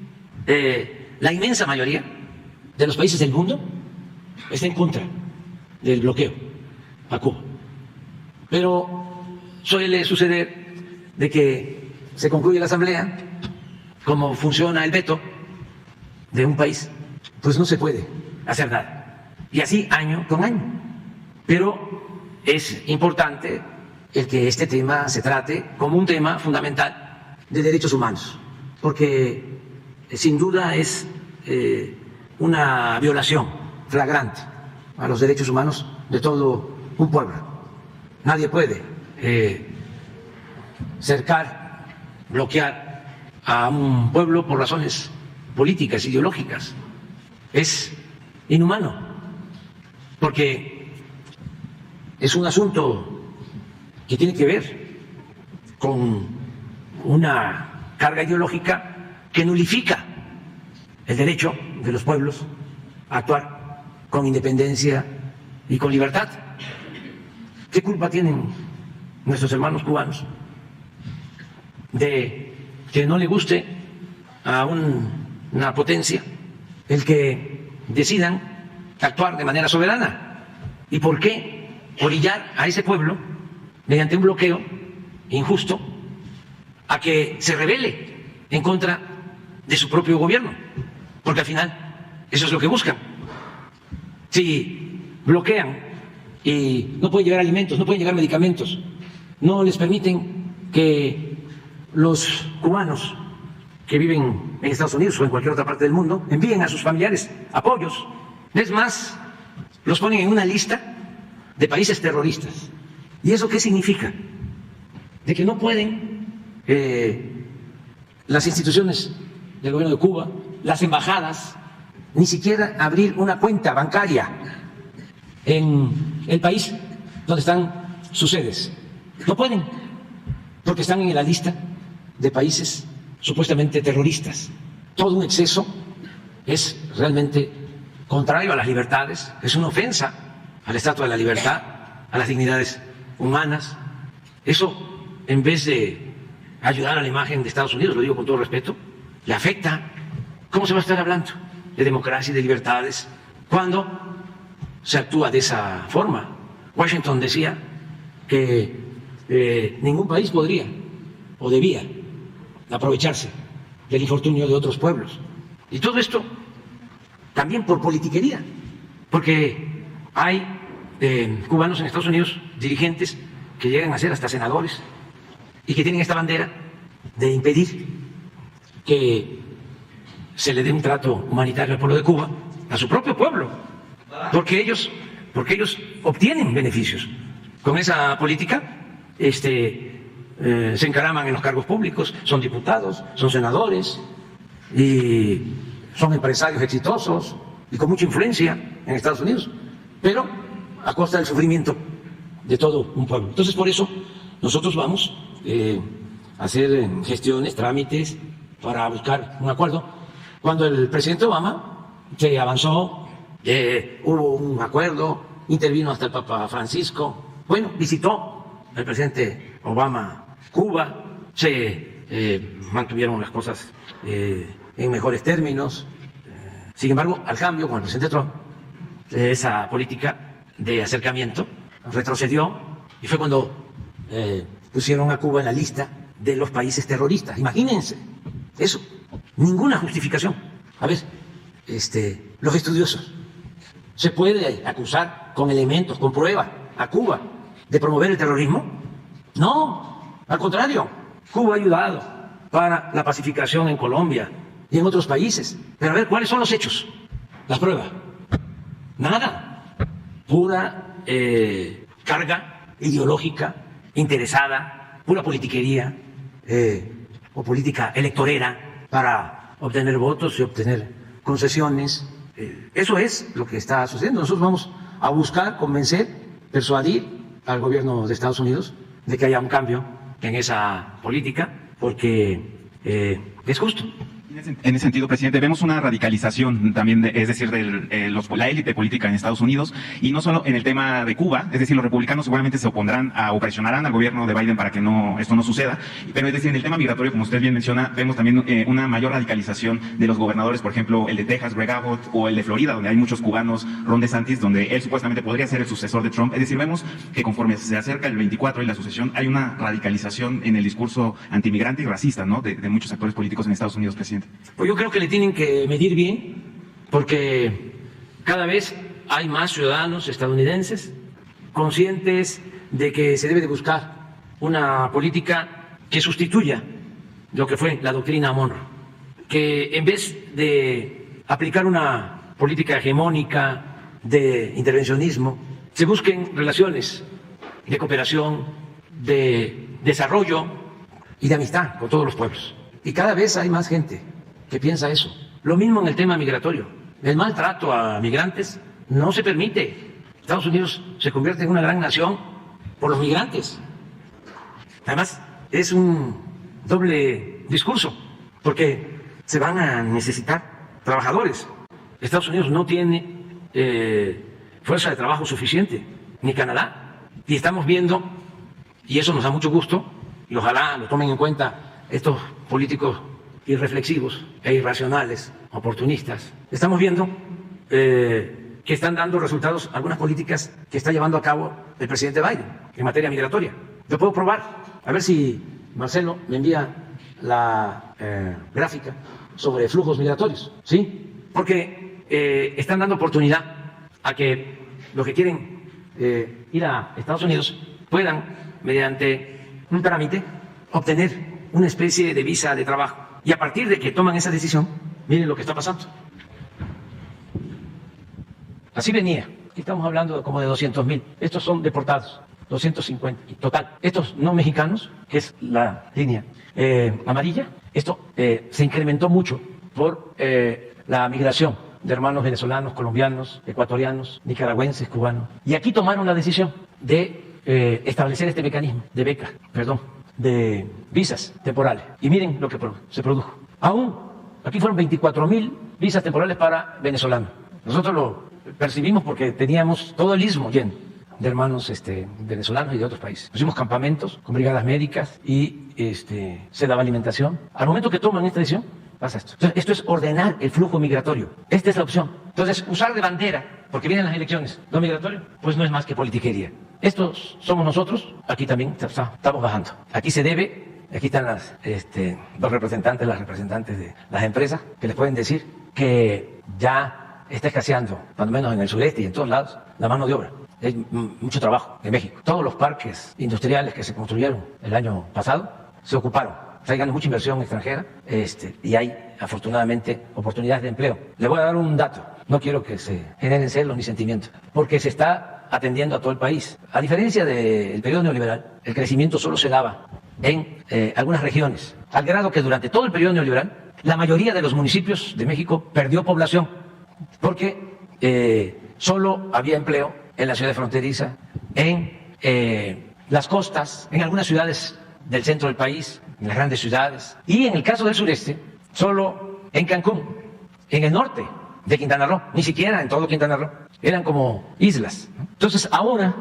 la inmensa mayoría de los países del mundo está en contra del bloqueo a Cuba. Pero suele suceder de que se concluye la asamblea, como funciona el veto de un país, pues no se puede hacer nada. Y así año con año. Pero es importante el que este tema se trate como un tema fundamental de derechos humanos, porque sin duda es una violación flagrante a los derechos humanos de todo un pueblo. Nadie puede cercar, bloquear a un pueblo por razones políticas, ideológicas. Es inhumano, porque es un asunto que tiene que ver con una carga ideológica que nulifica el derecho de los pueblos a actuar con independencia y con libertad. ¿Qué culpa tienen nuestros hermanos cubanos de que no le guste a una potencia el que decidan actuar de manera soberana? ¿Y por qué orillar a ese pueblo mediante un bloqueo injusto a que se rebele en contra de su propio gobierno? Porque al final eso es lo que buscan. Si bloquean y no pueden llegar alimentos, no pueden llegar medicamentos, no les permiten que los cubanos que viven en Estados Unidos o en cualquier otra parte del mundo envíen a sus familiares apoyos. Es más, los ponen en una lista de países terroristas. ¿Y eso qué significa? De que no pueden las instituciones del gobierno de Cuba, las embajadas, ni siquiera abrir una cuenta bancaria en el país donde están sus sedes. No pueden, porque están en la lista de países supuestamente terroristas. Todo un exceso, es realmente contrario a las libertades, es una ofensa a la Estatua de la Libertad, a las dignidades humanas. Eso, en vez de ayudar a la imagen de Estados Unidos, lo digo con todo respeto, le afecta. ¿Cómo se va a estar hablando de democracia y de libertades cuando se actúa de esa forma? Washington decía que ningún país podría o debía aprovecharse del infortunio de otros pueblos. Y todo esto también por politiquería, porque hay cubanos en Estados Unidos, dirigentes que llegan a ser hasta senadores y que tienen esta bandera de impedir que se le dé un trato humanitario al pueblo de Cuba, a su propio pueblo, porque ellos obtienen beneficios con esa política. Se encaraman en los cargos públicos, son diputados, son senadores y son empresarios exitosos y con mucha influencia en Estados Unidos, pero a costa del sufrimiento de todo un pueblo. Entonces, por eso nosotros vamos a hacer gestiones, trámites para buscar un acuerdo. Cuando el presidente Obama se avanzó, hubo un acuerdo, intervino hasta el Papa Francisco. Bueno, visitó el presidente Obama Cuba, se mantuvieron las cosas en mejores términos. Sin embargo, al cambio, con el presidente Trump, esa política de acercamiento retrocedió y fue cuando pusieron a Cuba en la lista de los países terroristas. Imagínense eso, ninguna justificación. A ver, los estudiosos, ¿se puede acusar con elementos, con pruebas a Cuba de promover el terrorismo? No. Al contrario, Cuba ha ayudado para la pacificación en Colombia y en otros países. Pero a ver, ¿cuáles son los hechos? Las pruebas. Nada. Pura carga ideológica, interesada, pura politiquería o política electorera para obtener votos y obtener concesiones. Eso es lo que está sucediendo. Nosotros vamos a buscar, convencer, persuadir al gobierno de Estados Unidos de que haya un cambio en esa política, porque es justo En ese sentido, presidente, vemos una radicalización también, es decir, de la élite política en Estados Unidos, y no solo en el tema de Cuba, es decir, los republicanos seguramente se opondrán o presionarán al gobierno de Biden para que esto no suceda, pero es decir, en el tema migratorio, como usted bien menciona, vemos también una mayor radicalización de los gobernadores, por ejemplo, el de Texas, Greg Abbott, o el de Florida, donde hay muchos cubanos, Ron DeSantis, donde él supuestamente podría ser el sucesor de Trump. Es decir, vemos que conforme se acerca el 24 y la sucesión, hay una radicalización en el discurso antimigrante y racista, ¿no?, de muchos actores políticos en Estados Unidos, presidente. Pues yo creo que le tienen que medir bien, porque cada vez hay más ciudadanos estadounidenses conscientes de que se debe de buscar una política que sustituya lo que fue la doctrina Monroe, que en vez de aplicar una política hegemónica de intervencionismo, se busquen relaciones de cooperación, de desarrollo y de amistad con todos los pueblos. Y cada vez hay más gente que piensa eso. Lo mismo en el tema migratorio. El maltrato a migrantes no se permite. Estados Unidos se convierte en una gran nación por los migrantes. Además, es un doble discurso, porque se van a necesitar trabajadores. Estados Unidos no tiene fuerza de trabajo suficiente, ni Canadá. Y estamos viendo, y eso nos da mucho gusto, y ojalá lo tomen en cuenta estos políticos irreflexivos e irracionales, oportunistas. Estamos viendo que están dando resultados algunas políticas que está llevando a cabo el presidente Biden en materia migratoria. Lo puedo probar. A ver si Marcelo me envía la gráfica sobre flujos migratorios, ¿sí? Porque están dando oportunidad a que los que quieren ir a Estados Unidos puedan, mediante un trámite, obtener una especie de visa de trabajo. Y a partir de que toman esa decisión, miren lo que está pasando. Así venía. Estamos hablando como de 200,000. Estos son deportados, 250 en total. Estos no mexicanos, que es la línea amarilla, esto se incrementó mucho por la migración de hermanos venezolanos, colombianos, ecuatorianos, nicaragüenses, cubanos. Y aquí tomaron la decisión de establecer este mecanismo de becas, de visas temporales. Y miren lo que se produjo. Aquí fueron 24,000 visas temporales para venezolanos. Nosotros lo percibimos porque teníamos todo el istmo lleno de hermanos venezolanos y de otros países. Pusimos campamentos con brigadas médicas y se daba alimentación. Al momento que toman esta decisión, pasa esto. Entonces, esto es ordenar el flujo migratorio. Esta es la opción. Entonces, usar de bandera, porque vienen las elecciones, lo migratorio, pues no es más que politiquería. Estos somos nosotros, aquí también estamos bajando. Aquí se debe, aquí están los representantes, las representantes de las empresas, que les pueden decir que ya está escaseando, cuando menos en el sureste y en todos lados, la mano de obra. Hay mucho trabajo en México. Todos los parques industriales que se construyeron el año pasado se ocuparon. Está llegando mucha inversión extranjera y hay, afortunadamente, oportunidades de empleo. Le voy a dar un dato. No quiero que se generen celos ni sentimientos, porque se está atendiendo a todo el país. A diferencia del periodo neoliberal, el crecimiento solo se daba en algunas regiones, al grado que durante todo el periodo neoliberal, la mayoría de los municipios de México perdió población, porque solo había empleo en la ciudad fronteriza, en las costas, en algunas ciudades del centro del país, en las grandes ciudades, y en el caso del sureste, solo en Cancún, en el norte de Quintana Roo, ni siquiera en todo Quintana Roo, eran como islas. Entonces ahora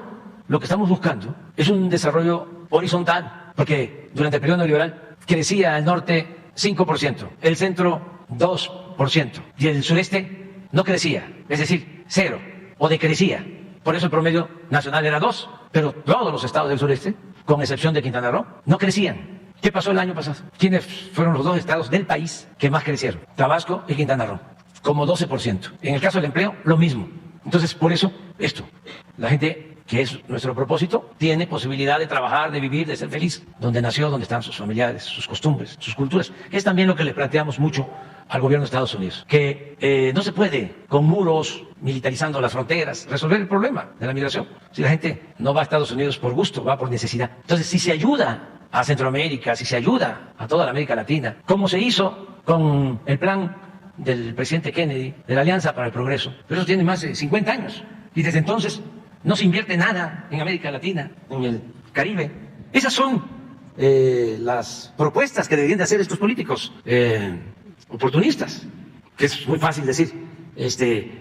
lo que estamos buscando es un desarrollo horizontal, porque durante el periodo neoliberal crecía el norte 5%, el centro 2%, y el sureste no crecía, es decir, 0, o decrecía. Por eso el promedio nacional era 2, pero todos los estados del sureste, con excepción de Quintana Roo, no crecían. ¿Qué pasó el año pasado? ¿Quiénes fueron los dos estados del país que más crecieron? Tabasco y Quintana Roo, como 12%. En el caso del empleo, lo mismo. Entonces, por eso, la gente, que es nuestro propósito, tiene posibilidad de trabajar, de vivir, de ser feliz, donde nació, donde están sus familiares, sus costumbres, sus culturas. Es también lo que le planteamos mucho al gobierno de Estados Unidos, que no se puede con muros, militarizando las fronteras, resolver el problema de la migración. Si la gente no va a Estados Unidos por gusto, va por necesidad. Entonces, si se ayuda a Centroamérica, si se ayuda a toda la América Latina, como se hizo con el plan del presidente Kennedy, de la Alianza para el Progreso, pero eso tiene más de 50 años, y desde entonces no se invierte nada en América Latina, en el Caribe. Esas son las propuestas que deberían de hacer estos políticos. oportunistas, que es muy fácil decir,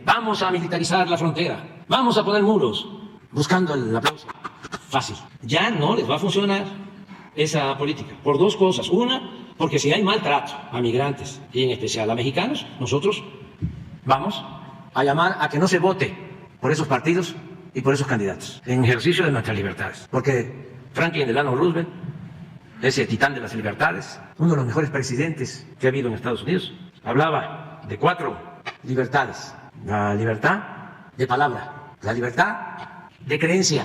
vamos a militarizar la frontera, vamos a poner muros, buscando el aplauso. Fácil. Ya no les va a funcionar esa política, por dos cosas. Una, porque si hay maltrato a migrantes, y en especial a mexicanos, nosotros vamos a llamar a que no se vote por esos partidos y por esos candidatos, en ejercicio de nuestras libertades. Porque Franklin Delano Roosevelt, ese titán de las libertades, uno de los mejores presidentes que ha habido en Estados Unidos, hablaba de 4 libertades: la libertad de palabra, la libertad de creencia,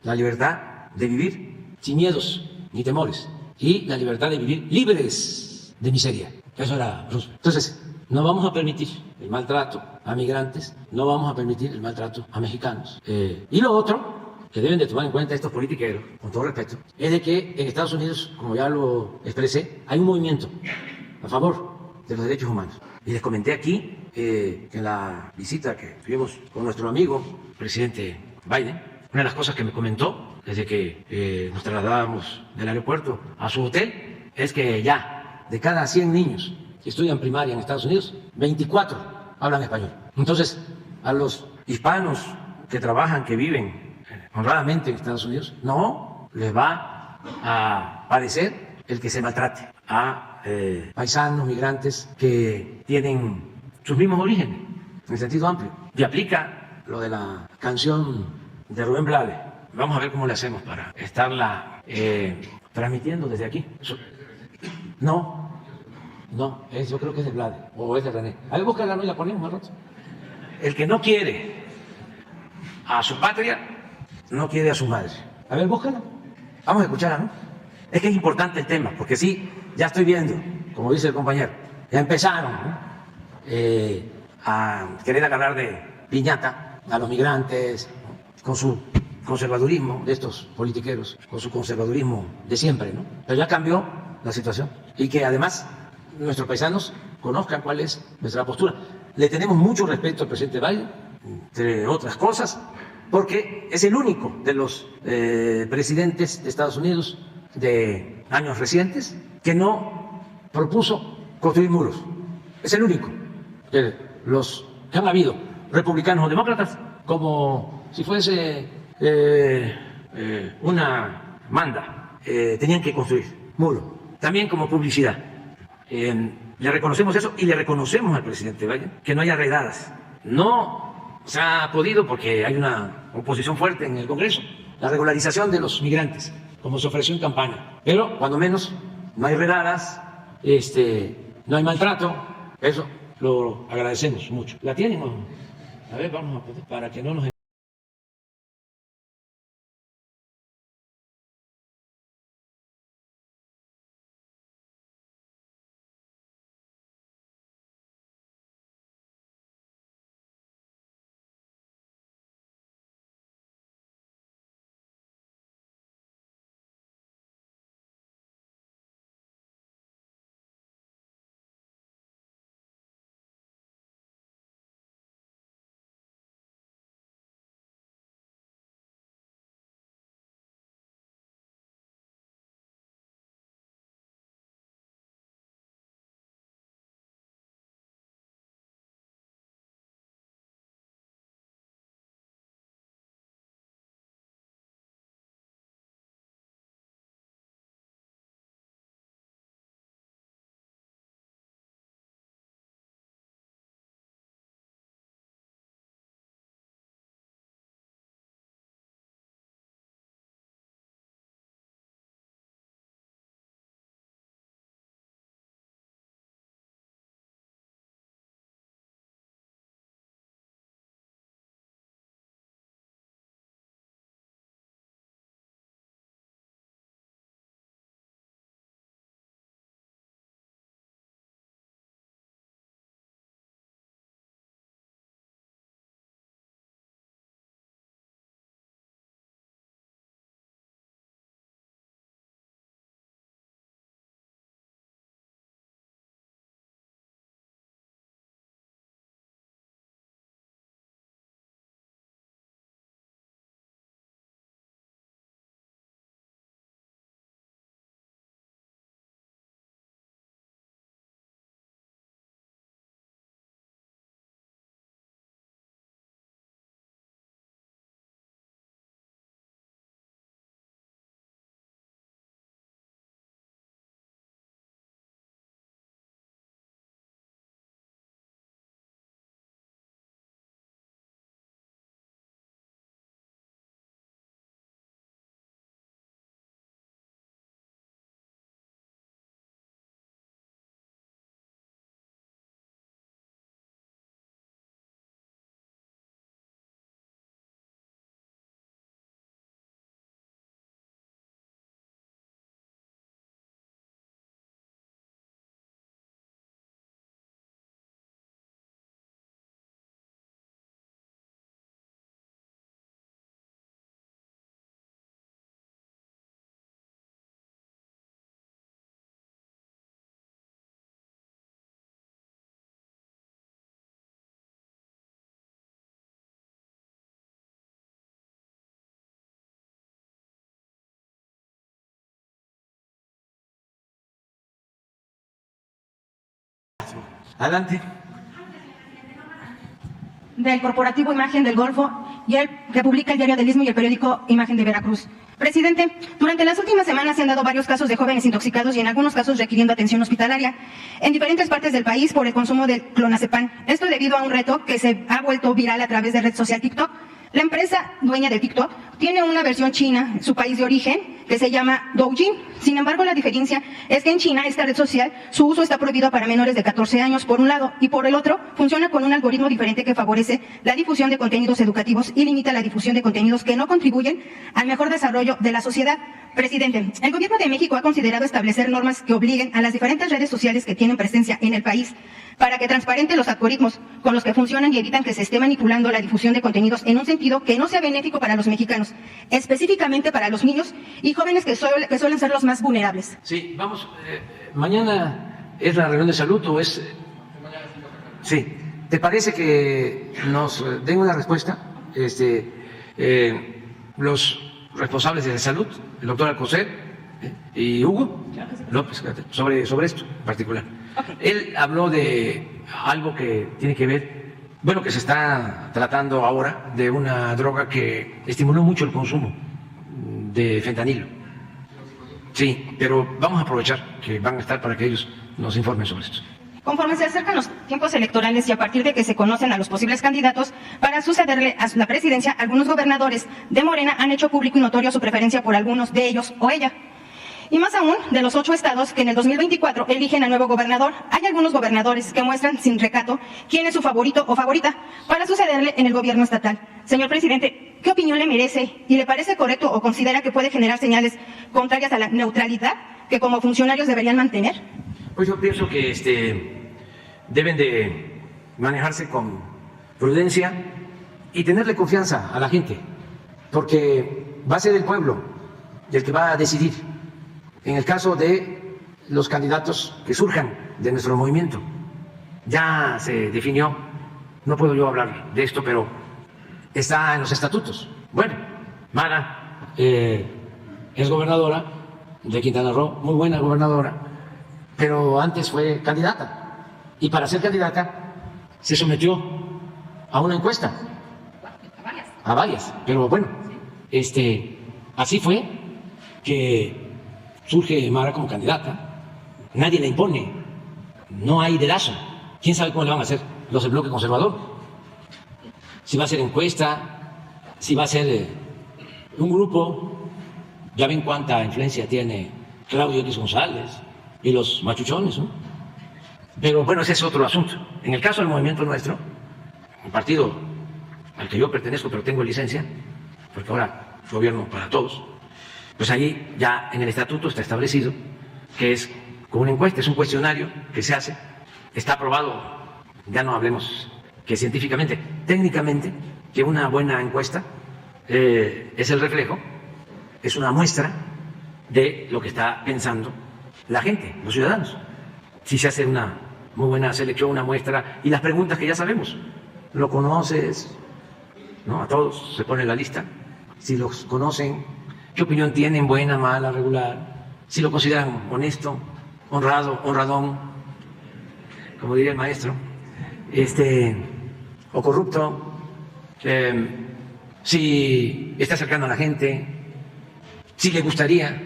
la libertad de vivir sin miedos ni temores y la libertad de vivir libres de miseria. Eso era Roosevelt. Entonces, no vamos a permitir el maltrato a migrantes, no vamos a permitir el maltrato a mexicanos. Y lo otro que deben de tomar en cuenta estos politiqueros, con todo respeto, es de que en Estados Unidos, como ya lo expresé, hay un movimiento a favor de los derechos humanos. Y les comenté aquí que en la visita que tuvimos con nuestro amigo, presidente Biden, una de las cosas que me comentó desde que nos trasladábamos del aeropuerto a su hotel es que ya de cada 100 niños que estudian primaria en Estados Unidos, 24 hablan español. Entonces, a los hispanos que trabajan, que viven honradamente en Estados Unidos, no les va a parecer el que se maltrate a paisanos, migrantes que tienen sus mismos orígenes, en el sentido amplio. Y aplica lo de la canción de Rubén Blades. Vamos a ver cómo le hacemos para estarla transmitiendo desde aquí. No, yo creo que es de Blades, o es de René. A ver, búscala y la ponemos al rato. El que no quiere a su patria, no quiere a su madre. A ver, búscala. Vamos a escucharla, ¿no? Es que es importante el tema, porque sí, ya estoy viendo, como dice el compañero, ya empezaron, ¿no? A querer agarrar de piñata a los migrantes, ¿no? Con su conservadurismo de estos politiqueros, con su conservadurismo de siempre, ¿no? Pero ya cambió la situación y que además nuestros paisanos conozcan cuál es nuestra postura. Le tenemos mucho respeto al presidente Biden, entre otras cosas, porque es el único de los presidentes de Estados Unidos de años recientes que no propuso construir muros. Es el único. Los que han habido, republicanos o demócratas, como si fuese una manda, tenían que construir muro. También como publicidad. Le reconocemos eso y le reconocemos al presidente Biden que no haya redadas. No se ha podido porque hay una oposición fuerte en el Congreso. La regularización de los migrantes, como se ofreció en campaña. Pero cuando menos no hay redadas, no hay maltrato. Eso lo agradecemos mucho. ¿La tienen o no? A ver, vamos a poner para que no nos Adelante. Del corporativo Imagen del Golfo y el que publica el diario del Istmo y el periódico Imagen de Veracruz. Presidente, durante las últimas semanas se han dado varios casos de jóvenes intoxicados y en algunos casos requiriendo atención hospitalaria en diferentes partes del país por el consumo de clonazepam. Esto debido a un reto que se ha vuelto viral a través de red social TikTok. La empresa dueña de TikTok tiene una versión china, su país de origen, que se llama Douyin. Sin embargo, la diferencia es que en China esta red social, su uso está prohibido para menores de 14 años por un lado y por el otro funciona con un algoritmo diferente que favorece la difusión de contenidos educativos y limita la difusión de contenidos que no contribuyen al mejor desarrollo de la sociedad. Presidente, el Gobierno de México ha considerado establecer normas que obliguen a las diferentes redes sociales que tienen presencia en el país para que transparenten los algoritmos con los que funcionan y evitan que se esté manipulando la difusión de contenidos en un sentido que no sea benéfico para los mexicanos, específicamente para los niños y jóvenes que suelen ser los más vulnerables. Sí, vamos, mañana es la reunión de salud o es... Sí, ¿te parece que nos den una respuesta los responsables de salud, el doctor Alcocer y Hugo López, sobre esto en particular? Okay. Él habló de algo que tiene que ver, bueno, que se está tratando ahora de una droga que estimuló mucho el consumo de fentanilo. Sí, pero vamos a aprovechar que van a estar para que ellos nos informen sobre esto. Conforme se acercan los tiempos electorales y a partir de que se conocen a los posibles candidatos para sucederle a la presidencia, algunos gobernadores de Morena han hecho público y notorio su preferencia por algunos de ellos o ella. Y más aún, de los 8 estados que en el 2024 eligen a nuevo gobernador, hay algunos gobernadores que muestran sin recato quién es su favorito o favorita para sucederle en el gobierno estatal. Señor presidente, ¿qué opinión le merece y le parece correcto o considera que puede generar señales contrarias a la neutralidad que como funcionarios deberían mantener? Pues yo pienso que deben de manejarse con prudencia y tenerle confianza a la gente, porque va a ser el pueblo el que va a decidir. En el caso de los candidatos que surjan de nuestro movimiento, ya se definió, no puedo yo hablar de esto, pero está en los estatutos. Bueno, Mara es gobernadora de Quintana Roo, muy buena gobernadora, pero antes fue candidata. Y para ser candidata se sometió a una encuesta. A varias. Pero bueno, así fue que surge Mara como candidata, nadie la impone, no hay dedazo. ¿Quién sabe cómo le van a hacer los del bloque conservador? Si va a ser encuesta, si va a ser un grupo, ya ven cuánta influencia tiene Claudio X González y los machuchones, ¿no? Pero bueno, ese es otro asunto. En el caso del movimiento nuestro, un partido al que yo pertenezco, pero tengo licencia, porque ahora gobierno para todos, pues ahí ya en el estatuto está establecido que es con una encuesta, es un cuestionario que se hace, está aprobado, ya no hablemos que científicamente, técnicamente, que una buena encuesta es el reflejo, es una muestra de lo que está pensando la gente, los ciudadanos. Si se hace una muy buena selección, una muestra, y las preguntas que ya sabemos, ¿lo conoces? ¿No? A todos se pone en la lista, si los conocen, qué opinión tienen, buena, mala, regular, si lo consideran honesto, honrado, honradón, como diría el maestro, o corrupto, si está cercano a la gente, si le gustaría,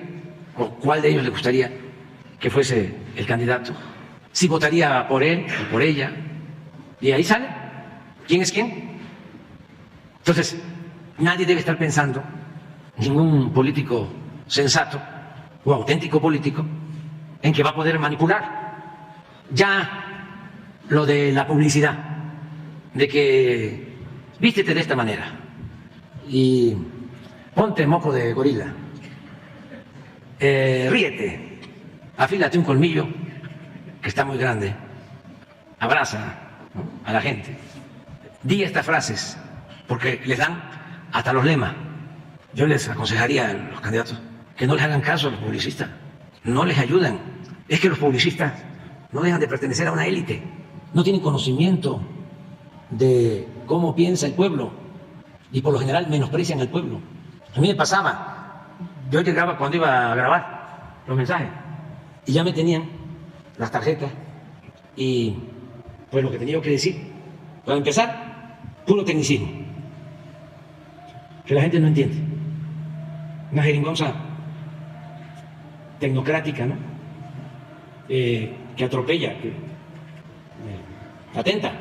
o cuál de ellos le gustaría que fuese el candidato, si votaría por él o por ella, y ahí sale quién es quién. Entonces, nadie debe estar pensando, ningún político sensato o auténtico político, en que va a poder manipular. Ya lo de la publicidad, de que vístete de esta manera y ponte moco de gorila, ríete, afílate un colmillo que está muy grande, abraza, ¿no?, a la gente, di estas frases, porque les dan hasta los lemas. Yo les aconsejaría a los candidatos que no les hagan caso a los publicistas, no les ayudan. Es que los publicistas no dejan de pertenecer a una élite, no tienen conocimiento de cómo piensa el pueblo y por lo general menosprecian al pueblo. A mí me pasaba, yo llegaba cuando iba a grabar los mensajes y ya me tenían las tarjetas y pues lo que tenía que decir. Para empezar, puro tecnicismo, que la gente no entiende. Una jeringonza tecnocrática, ¿no? Que atropella, que atenta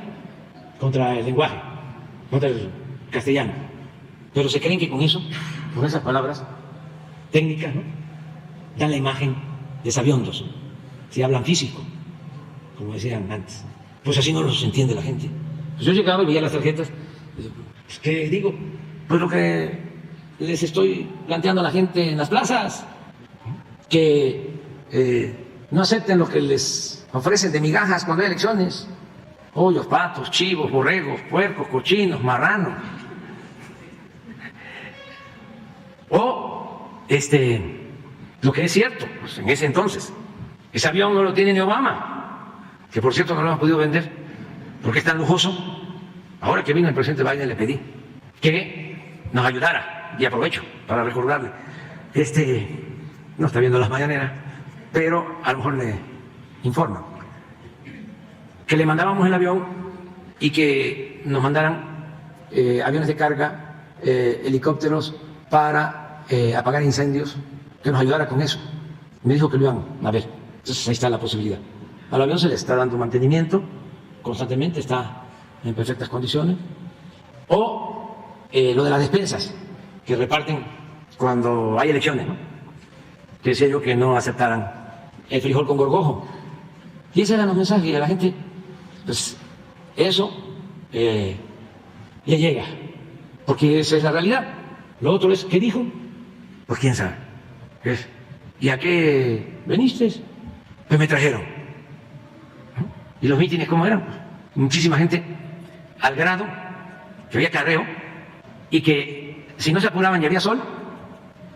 contra el lenguaje, contra el castellano. Pero se creen que con eso, con esas palabras técnicas, ¿no?, dan la imagen de sabiondos. Si hablan físico, como decían antes, pues así no los entiende la gente. Pues yo llegaba y veía las tarjetas, pues, ¿qué digo? Pues lo que les estoy planteando a la gente en las plazas, que no acepten lo que les ofrecen de migajas cuando hay elecciones. Pollos, patos, chivos, borregos, puercos, cochinos, marranos. O lo que es cierto, pues en ese entonces, ese avión no lo tiene ni Obama, que por cierto no lo hemos podido vender, porque es tan lujoso. Ahora que vino el presidente Biden le pedí que nos ayudara, y aprovecho para recordarle, no está viendo las mañaneras, pero a lo mejor le informa, que le mandábamos el avión y que nos mandaran aviones de carga, helicópteros para apagar incendios, que nos ayudara con eso. Me dijo que lo iban a ver. Entonces ahí está la posibilidad. Al avión se le está dando mantenimiento constantemente, está en perfectas condiciones. O lo de las despensas que reparten cuando hay elecciones, ¿no? Que decía yo que no aceptaran el frijol con gorgojo. Y esos eran los mensajes, y a la gente, pues eso le llega, porque esa es la realidad. Lo otro es, ¿qué dijo? Pues quién sabe. ¿Y a qué veniste? Pues me trajeron. ¿Y los mítines cómo eran? Muchísima gente, al grado que había carreo, y que si no se apuraban y había sol,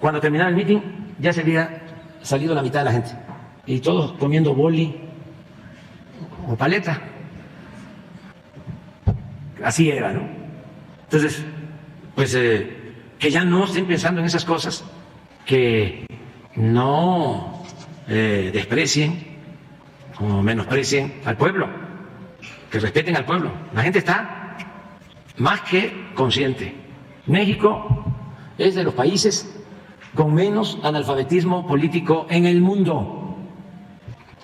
cuando terminaba el mitin ya se había salido la mitad de la gente, y todos comiendo boli o paleta. Así era, ¿no? Entonces, pues que ya no estén pensando en esas cosas, que no desprecien o menosprecien al pueblo, que respeten al pueblo. La gente está más que consciente. México es de los países con menos analfabetismo político en el mundo.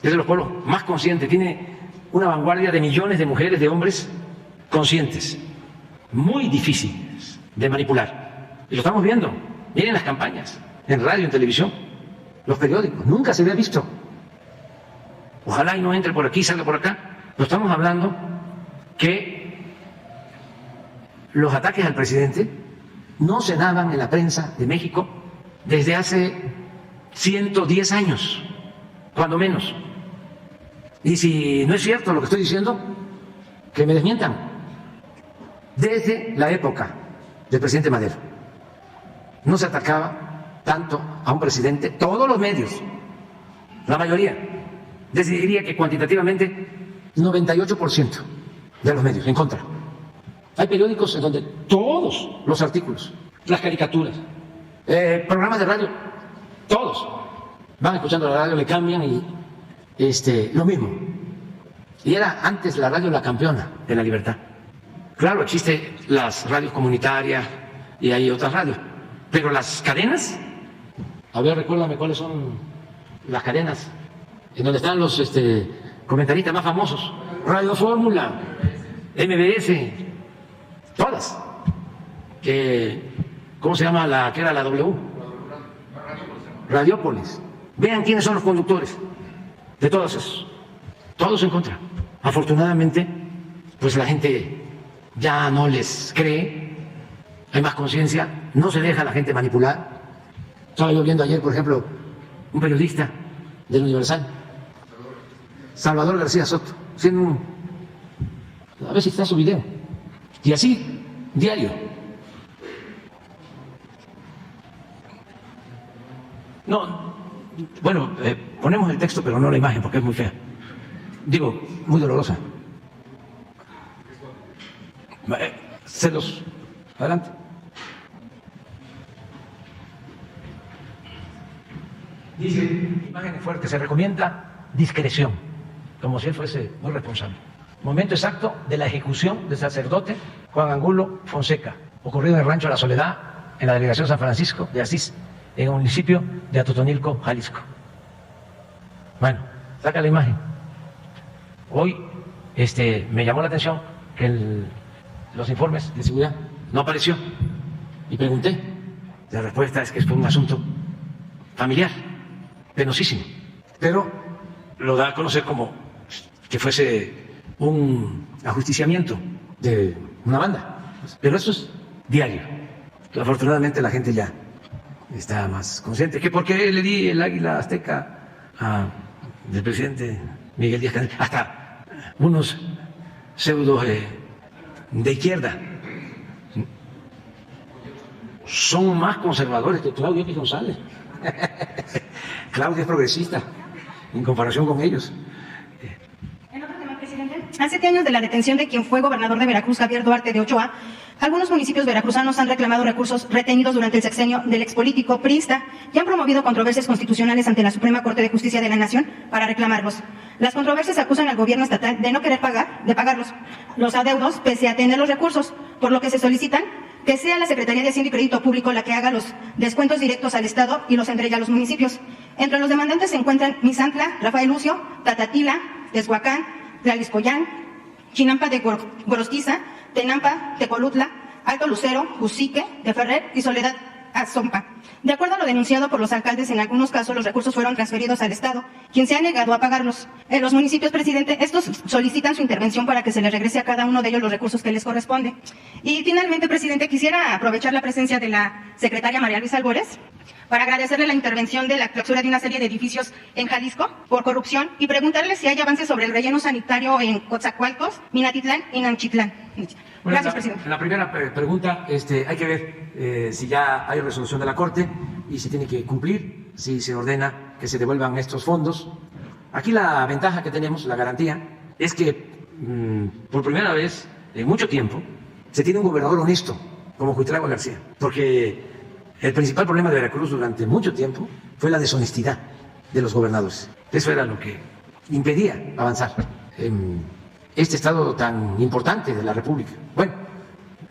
Es de los pueblos más conscientes. Tiene una vanguardia de millones de mujeres, de hombres conscientes, muy difíciles de manipular. Y lo estamos viendo. Miren las campañas, en radio, en televisión, los periódicos. Nunca se había visto. Ojalá y no entre por aquí, salga por acá. Pero estamos hablando que los ataques al presidente no se daban en la prensa de México desde hace 110 años, cuando menos. Y si no es cierto lo que estoy diciendo, que me desmientan. Desde la época del presidente Madero no se atacaba tanto a un presidente, todos los medios, la mayoría, diría que cuantitativamente 98% de los medios en contra. Hay periódicos en donde todos los artículos, las caricaturas, programas de radio, todos van escuchando la radio, le cambian y lo mismo. Y era antes la radio la campeona de la libertad. Claro, existen las radios comunitarias y hay otras radios, pero las cadenas, a ver, recuérdame cuáles son las cadenas en donde están los comentaristas más famosos. Radio Fórmula, MBS, todas. ¿Cómo se llama la que era la W? Radiópolis. Vean quiénes son los conductores de todos esos. Todos en contra. Afortunadamente, pues la gente ya no les cree, hay más conciencia, no se deja a la gente manipular. Estaba yo viendo ayer, por ejemplo, un periodista del Universal, Salvador García Soto, haciendo a ver si está su video, y así, diario. No, bueno, ponemos el texto, pero no la imagen, porque es muy fea. Digo, muy dolorosa. Celos. Adelante. Dice, imágenes fuertes, se recomienda discreción, como si él fuese muy responsable. momento exacto de la ejecución del sacerdote Juan Angulo Fonseca, ocurrido en el Rancho La Soledad, en la delegación San Francisco de Asís, en el municipio de Atotonilco, Jalisco. Bueno, saca la imagen. Hoy me llamó la atención que los informes de seguridad no apareció y pregunté. La respuesta es que fue un asunto familiar, penosísimo, pero lo da a conocer como que fuese un ajusticiamiento de una banda. Pero eso es diario. Afortunadamente la gente ya está más consciente. ¿Que por qué le di el águila azteca del presidente Miguel Díaz-Canel? Hasta unos pseudo de izquierda son más conservadores que Claudio X González. Claudio es progresista en comparación con ellos. En otro tema, presidente, a 7 años de la detención de quien fue gobernador de Veracruz, Javier Duarte de Ochoa, algunos municipios veracruzanos han reclamado recursos retenidos durante el sexenio del expolítico priista y han promovido controversias constitucionales ante la Suprema Corte de Justicia de la Nación para reclamarlos. Las controversias acusan al gobierno estatal de no querer pagarlos, los adeudos, pese a tener los recursos, por lo que se solicitan que sea la Secretaría de Hacienda y Crédito Público la que haga los descuentos directos al Estado y los entregue a los municipios. Entre los demandantes se encuentran Misantla, Rafael Lucio, Tatatila, Tezuacán, Tlaliscoyán, Chinampa de Gorostiza, Tenampa, Tecolutla, Alto Lucero, Jusique, de Ferrer y Soledad Azompa. De acuerdo a lo denunciado por los alcaldes, en algunos casos los recursos fueron transferidos al Estado, quien se ha negado a pagarlos. En los municipios, presidente, estos solicitan su intervención para que se les regrese a cada uno de ellos los recursos que les corresponde. Y finalmente, presidente, quisiera aprovechar la presencia de la secretaria María Luisa Albores para agradecerle la intervención de la clausura de una serie de edificios en Jalisco por corrupción y preguntarle si hay avances sobre el relleno sanitario en Coatzacoalcos, Minatitlán y Nanchitlán. Bueno, Gracias, presidente. La primera pregunta, hay que ver si ya hay resolución de la Corte y si tiene que cumplir, si se ordena que se devuelvan estos fondos. Aquí la ventaja que tenemos, la garantía, es que por primera vez en mucho tiempo se tiene un gobernador honesto como Cuitlagua García, porque el principal problema de Veracruz durante mucho tiempo fue la deshonestidad de los gobernadores. Eso era lo que impedía avanzar en este estado tan importante de la República. Bueno,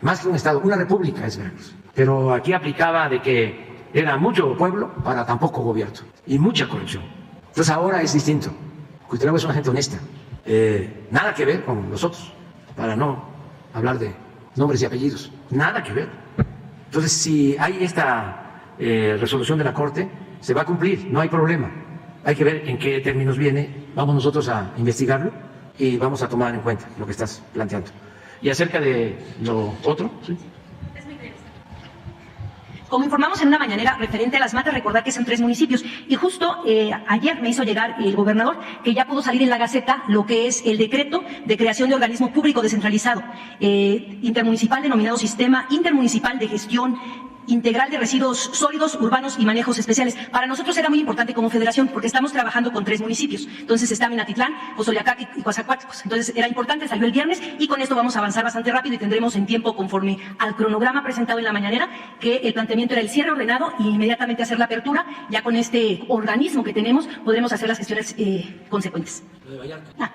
más que un estado, una república es Veracruz. Pero aquí aplicaba de que era mucho pueblo para tan poco gobierno y mucha corrupción. Entonces ahora es distinto. Cuitlagua es una gente honesta. Nada que ver con nosotros, para no hablar de nombres y apellidos. Nada que ver. Entonces, si hay esta resolución de la Corte, se va a cumplir, no hay problema. Hay que ver en qué términos viene, vamos nosotros a investigarlo y vamos a tomar en cuenta lo que estás planteando. Y acerca de lo otro, ¿sí? Como informamos en una mañanera referente a las matas, recordar que son 3 municipios. Y justo ayer me hizo llegar el gobernador que ya pudo salir en la Gaceta lo que es el decreto de creación de organismo público descentralizado, intermunicipal denominado Sistema Intermunicipal de Gestión Integral de Residuos Sólidos, Urbanos y Manejos Especiales. Para nosotros era muy importante como federación porque estamos trabajando con 3 municipios. Entonces está Minatitlán, Cozoleacac y Coatzacoalcos. Entonces era importante, salió el viernes y con esto vamos a avanzar bastante rápido y tendremos en tiempo conforme al cronograma presentado en la mañanera que el planteamiento era el cierre ordenado y inmediatamente hacer la apertura. Ya con este organismo que tenemos podremos hacer las gestiones consecuentes.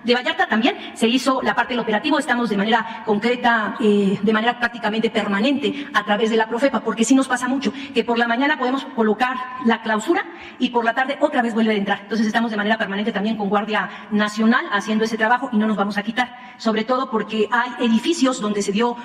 De Vallarta también se hizo la parte del operativo, estamos de manera concreta, de manera prácticamente permanente a través de la Profepa, porque sí nos pasa mucho, que por la mañana podemos colocar la clausura y por la tarde otra vez vuelve a entrar. Entonces estamos de manera permanente también con Guardia Nacional haciendo ese trabajo y no nos vamos a quitar, sobre todo porque hay edificios donde se dio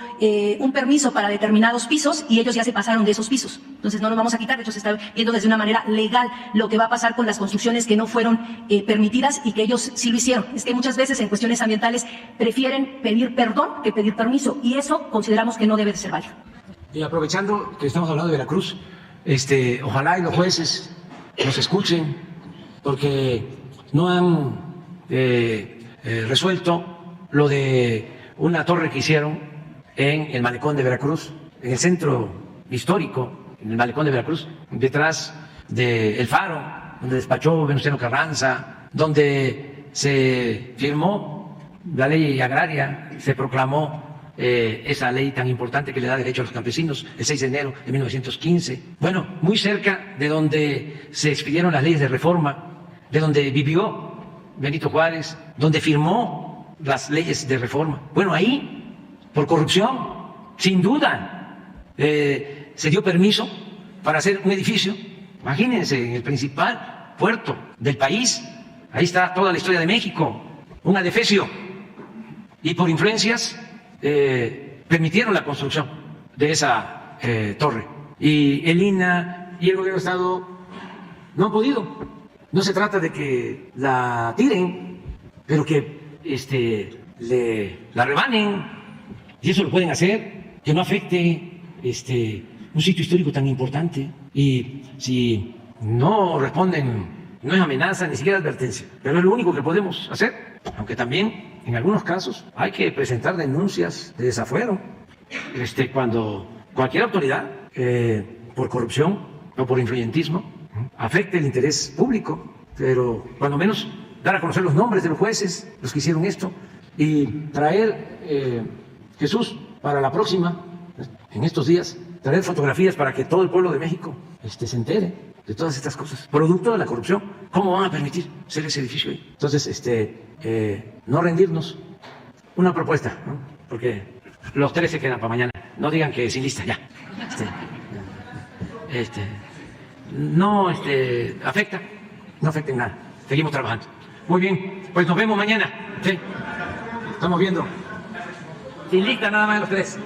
un permiso para determinados pisos y ellos ya se pasaron de esos pisos. Entonces no nos vamos a quitar, de hecho se está viendo desde una manera legal lo que va a pasar con las construcciones que no fueron permitidas y que ellos sí lo hicieron. Es que muchas veces en cuestiones ambientales prefieren pedir perdón que pedir permiso y eso consideramos que no debe de ser válido. Y aprovechando que estamos hablando de Veracruz, ojalá y los jueces nos escuchen porque no han resuelto lo de una torre que hicieron en el malecón de Veracruz, en el centro histórico, en el malecón de Veracruz, detrás del Faro, donde despachó Venustiano Carranza, donde se firmó la ley agraria, se proclamó esa ley tan importante que le da derecho a los campesinos el 6 de enero de 1915. Bueno, muy cerca de donde se expidieron las leyes de reforma, de donde vivió Benito Juárez, donde firmó las leyes de reforma. Bueno, ahí, por corrupción, sin duda, se dio permiso para hacer un edificio. Imagínense, en el principal puerto del país, ahí está toda la historia de México, un adefesio. Y por influencias permitieron la construcción de esa torre. Y el INAH y el gobierno del Estado no han podido. No se trata de que la tiren, pero que la rebanen. Y eso lo pueden hacer, que no afecte un sitio histórico tan importante. Y si no responden, no es amenaza, ni siquiera advertencia. Pero es lo único que podemos hacer, aunque también en algunos casos hay que presentar denuncias de desafuero cuando cualquier autoridad, por corrupción o por influyentismo, afecte el interés público, pero cuando menos dar a conocer los nombres de los jueces, los que hicieron esto, y traer, Jesús, para la próxima, en estos días, traer fotografías para que todo el pueblo de México se entere de todas estas cosas, producto de la corrupción. ¿Cómo van a permitir hacer ese edificio ahí? Entonces, no rendirnos. Una propuesta, ¿no? Porque los 3 se quedan para mañana. No digan que sin lista, ya. No afecta, no afecta en nada. Seguimos trabajando. Muy bien, pues nos vemos mañana. Sí. Estamos viendo. Sin lista nada más los 3.